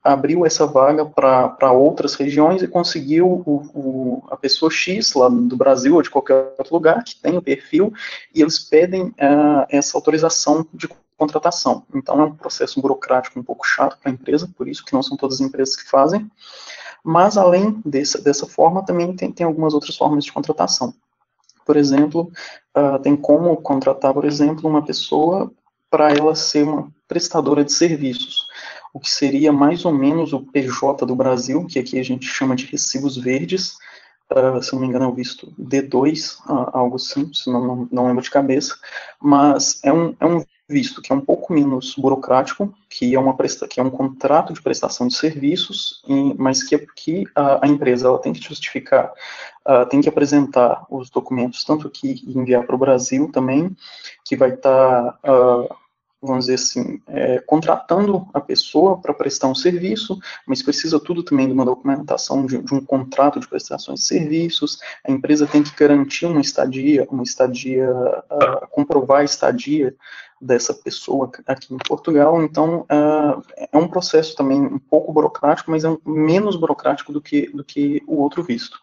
abriu essa vaga para outras regiões e conseguiu a pessoa X lá do Brasil ou de qualquer outro lugar que tem o perfil, e eles pedem essa autorização de contratação. Então é um processo burocrático um pouco chato para a empresa, por isso que não são todas as empresas que fazem. Mas além dessa forma, também tem algumas outras formas de contratação. Por exemplo, tem como contratar, por exemplo, uma pessoa para ela ser uma prestadora de serviços, o que seria mais ou menos o PJ do Brasil, que aqui a gente chama de recibos verdes, se não me engano é o visto D2, algo assim, se não lembro de cabeça, mas é um visto que é um pouco menos burocrático, que é um contrato de prestação de serviços, mas que a empresa ela tem que justificar, tem que apresentar os documentos, tanto aqui e enviar para o Brasil também, que vai estar, vamos dizer assim, contratando a pessoa para prestar um serviço, mas precisa tudo também de uma documentação de um contrato de prestações de serviços, a empresa tem que garantir uma estadia, comprovar a estadia dessa pessoa aqui em Portugal. Então é um processo também um pouco burocrático, mas é menos burocrático do que o outro visto.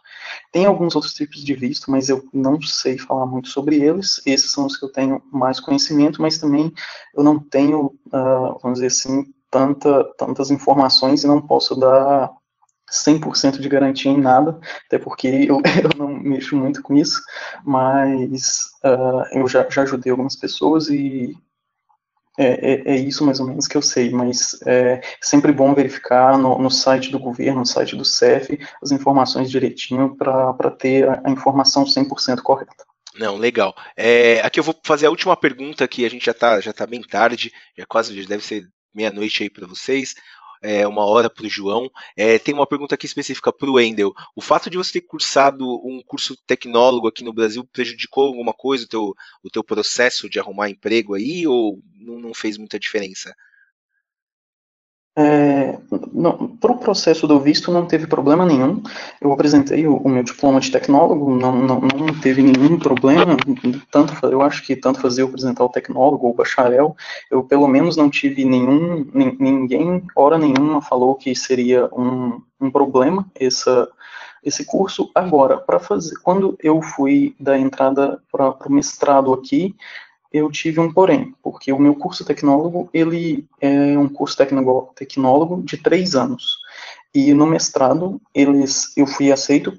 Tem alguns outros tipos de visto, mas eu não sei falar muito sobre eles. Esses são os que eu tenho mais conhecimento, mas também eu não tenho, vamos dizer assim, tantas informações e não posso dar 100% de garantia em nada, até porque eu não mexo muito com isso, mas eu já ajudei algumas pessoas e é isso mais ou menos que eu sei, mas é sempre bom verificar no site do governo, no site do CEF, as informações direitinho para ter a informação 100% correta. Não, legal. Aqui eu vou fazer a última pergunta, que a gente já tá bem tarde, já deve ser meia-noite aí para vocês, 1h para o João. Tem uma pergunta aqui específica para o Wendel. O fato de você ter cursado um curso tecnólogo aqui no Brasil prejudicou alguma coisa o teu processo de arrumar emprego aí, ou não fez muita diferença? para o processo do visto não teve problema nenhum. Eu apresentei o meu diploma de tecnólogo, não teve nenhum problema. Eu acho que tanto fazer eu apresentar o tecnólogo ou o bacharel, eu pelo menos não tive ninguém, hora nenhuma, falou que seria um problema esse curso. Agora, quando eu fui da entrada para o mestrado aqui, eu tive um porém, porque o meu curso tecnólogo, ele é um curso tecnólogo de 3 anos. E no mestrado, eu fui aceito,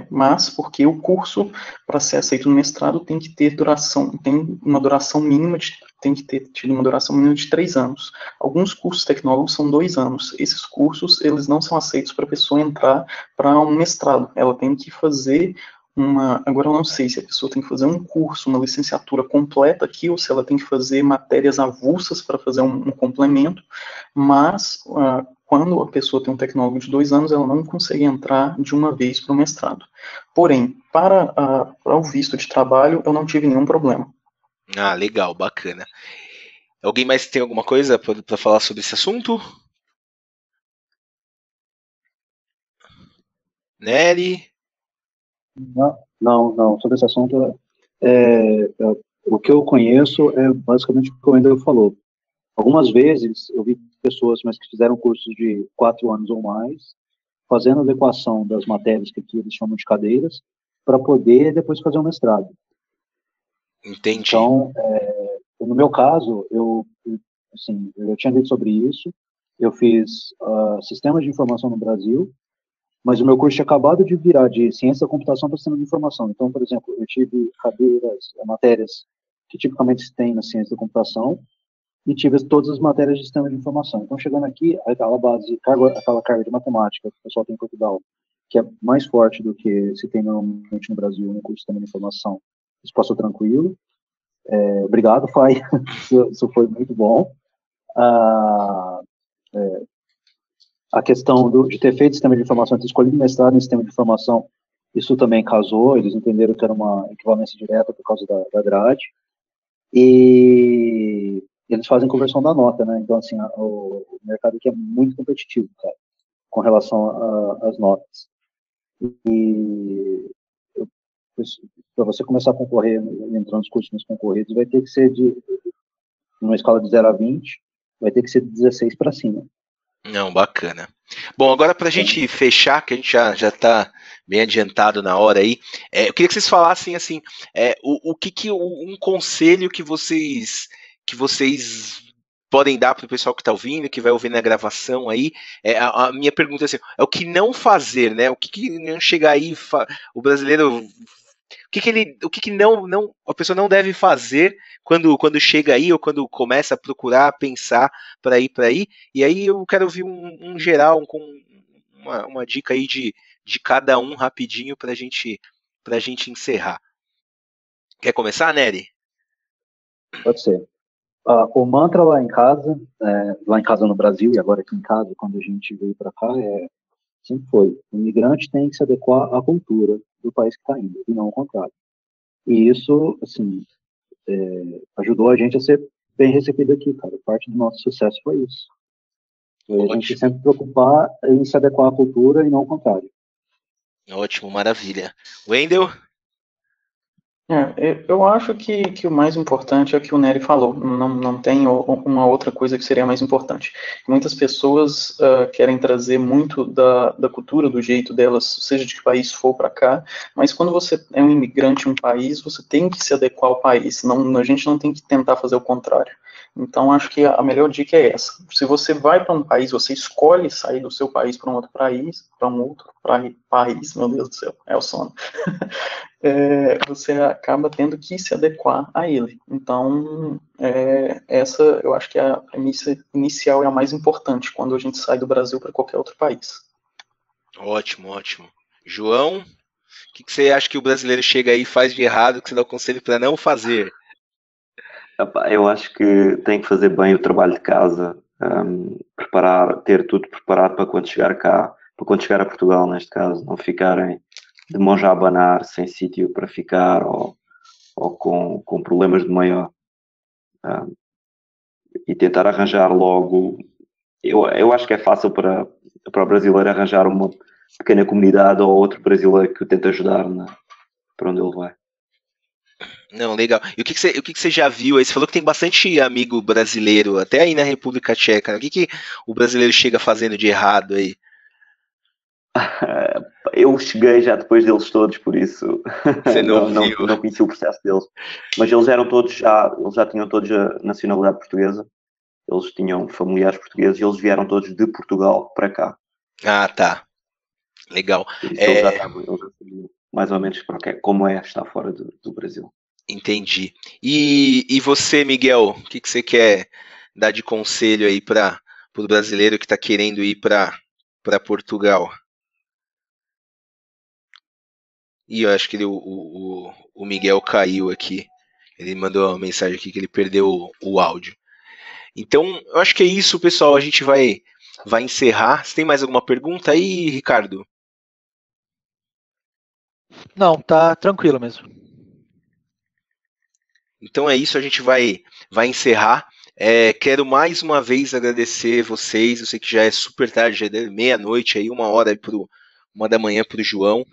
mas porque o curso, para ser aceito no mestrado, tem que ter tem que ter tido uma duração mínima de 3 anos. Alguns cursos tecnólogos são 2 anos. Esses cursos, eles não são aceitos para a pessoa entrar para um mestrado. Ela tem que fazer agora eu não sei se a pessoa tem que fazer um curso, uma licenciatura completa aqui, ou se ela tem que fazer matérias avulsas para fazer um complemento, mas quando a pessoa tem um tecnólogo de 2 anos, ela não consegue entrar de uma vez para o mestrado. Porém, para o visto de trabalho, eu não tive nenhum problema. Ah, legal, bacana. Alguém mais tem alguma coisa para falar sobre esse assunto? Nery? Não. Sobre esse assunto, o que eu conheço é basicamente o que o Wendel falou. Algumas vezes eu vi pessoas, mas que fizeram cursos de 4 anos ou mais, fazendo adequação das matérias que aqui eles chamam de cadeiras, para poder depois fazer um mestrado. Entendi. Então, no meu caso, eu já tinha lido sobre isso. Eu fiz sistemas de informação no Brasil, mas o meu curso tinha acabado de virar de ciência da computação para sistema de informação. Então, por exemplo, eu tive matérias que tipicamente se tem na ciência da computação, e tive todas as matérias de sistema de informação. Então, chegando aqui, aquela carga de matemática que o pessoal tem em Portugal, que é mais forte do que se tem normalmente no Brasil no curso de sistema de informação, isso passou tranquilo. Obrigado, Fai, isso foi muito bom. A questão de ter feito sistema de informação, ter escolhido mestrado em sistema de informação, isso também casou, eles entenderam que era uma equivalência direta por causa da grade. E eles fazem conversão da nota, né? Então, assim, o mercado aqui é muito competitivo, cara, com relação às notas. E para você começar a concorrer, entrar nos cursos mais concorridos, vai ter que ser numa escala de 0 a 20, vai ter que ser de 16 para cima. Não, bacana. Bom, agora para a gente fechar, que a gente já está bem adiantado na hora aí, eu queria que vocês falassem assim, um conselho que vocês podem dar para o pessoal que está ouvindo, que vai ouvir na gravação aí. A minha pergunta é assim, é o que não fazer, né? O que não chegar aí, o brasileiro, o que não a pessoa não deve fazer quando chega aí ou quando começa a procurar, pensar para ir para aí. E aí eu quero ouvir um geral, com uma dica aí de cada um rapidinho para a gente encerrar. Quer começar, Nery? Pode ser. O mantra lá em casa no Brasil, e agora aqui em casa, quando a gente veio para cá, sempre foi: o imigrante tem que se adequar à cultura do país que está indo, e não o contrário. E isso, assim, ajudou a gente a ser bem recebido aqui, cara. Parte do nosso sucesso foi isso. Foi a gente sempre preocupar em se adequar à cultura e não o contrário. Ótimo, maravilha. Wendel? Eu acho que o mais importante é o que o Nery falou. Não tem uma outra coisa que seria mais importante. Muitas pessoas querem trazer muito da cultura, do jeito delas, seja de que país for para cá, mas quando você é um imigrante em um país, você tem que se adequar ao país. A gente não tem que tentar fazer o contrário. Então, acho que a melhor dica é essa. Se você vai para um país, você escolhe sair do seu país para um outro país, meu Deus do céu, é o sono. Você acaba tendo que se adequar a ele. Então, essa eu acho que a premissa inicial é a mais importante quando a gente sai do Brasil para qualquer outro país. Ótimo, ótimo. João, o que você acha que o brasileiro chega aí e faz de errado, que você dá o conselho para não fazer? Eu acho que tem que fazer bem o trabalho de casa, ter tudo preparado para quando chegar cá, para quando chegar a Portugal, neste caso, não ficarem de mãos a abanar, sem sítio para ficar ou com problemas de maior. E tentar arranjar logo Eu acho que é fácil para o brasileiro arranjar uma pequena comunidade ou outro brasileiro que o tente ajudar para onde ele vai. Não, legal. E o que você já viu aí? Você falou que tem bastante amigo brasileiro, até aí na República Tcheca. O que o brasileiro chega fazendo de errado aí? Eu cheguei já depois deles todos, por isso Você não conheci o processo deles. Mas eles já tinham todos a nacionalidade portuguesa. Eles tinham familiares portugueses e eles vieram todos de Portugal para cá. Ah, tá. Legal. Por isso eles já sabiam mais ou menos como é estar fora do Brasil. Entendi. E você, Miguel, o que você quer dar de conselho aí para o brasileiro que está querendo ir para Portugal? E eu acho que o Miguel caiu aqui. Ele mandou uma mensagem aqui que ele perdeu o áudio. Então, eu acho que é isso, pessoal. A gente vai encerrar. Você tem mais alguma pergunta aí, Ricardo? Não, tá tranquilo mesmo. Então é isso, a gente vai encerrar. Quero mais uma vez agradecer vocês. Eu sei que já é super tarde, já é meia-noite, aí 1 da manhã para o João.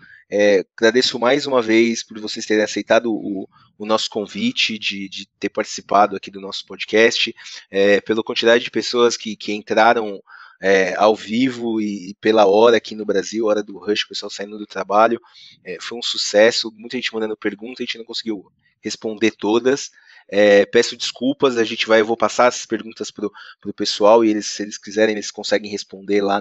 Agradeço mais uma vez por vocês terem aceitado o nosso convite de ter participado aqui do nosso podcast, pela quantidade de pessoas que entraram ao vivo e pela hora aqui no Brasil, hora do rush, o pessoal saindo do trabalho. Foi um sucesso, muita gente mandando pergunta, a gente não conseguiu responder todas. Peço desculpas, eu vou passar essas perguntas para o pessoal e se eles quiserem, eles conseguem responder lá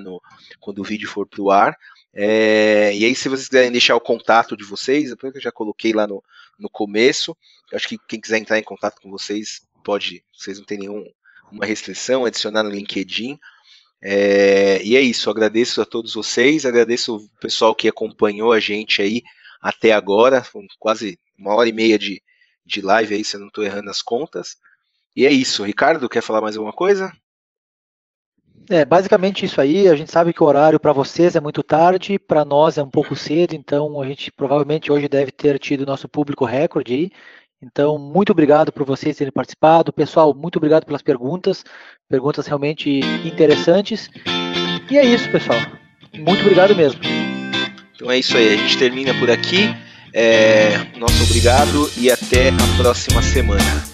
quando o vídeo for para o ar. E aí, se vocês quiserem deixar o contato de vocês, depois que eu já coloquei lá no começo, eu acho que quem quiser entrar em contato com vocês pode, vocês não tem nenhuma restrição, adicionar no LinkedIn. E é isso, agradeço a todos vocês, agradeço o pessoal que acompanhou a gente aí até agora, quase 1h30 de live aí, se eu não estou errando as contas. E é isso, Ricardo, quer falar mais alguma coisa? Basicamente isso aí. A gente sabe que o horário para vocês é muito tarde, para nós é um pouco cedo, então a gente provavelmente hoje deve ter tido nosso público recorde aí. Então, muito obrigado por vocês terem participado. Pessoal, muito obrigado pelas perguntas realmente interessantes. E é isso, pessoal. Muito obrigado mesmo. Então é isso aí, a gente termina por aqui. Nosso obrigado e até a próxima semana.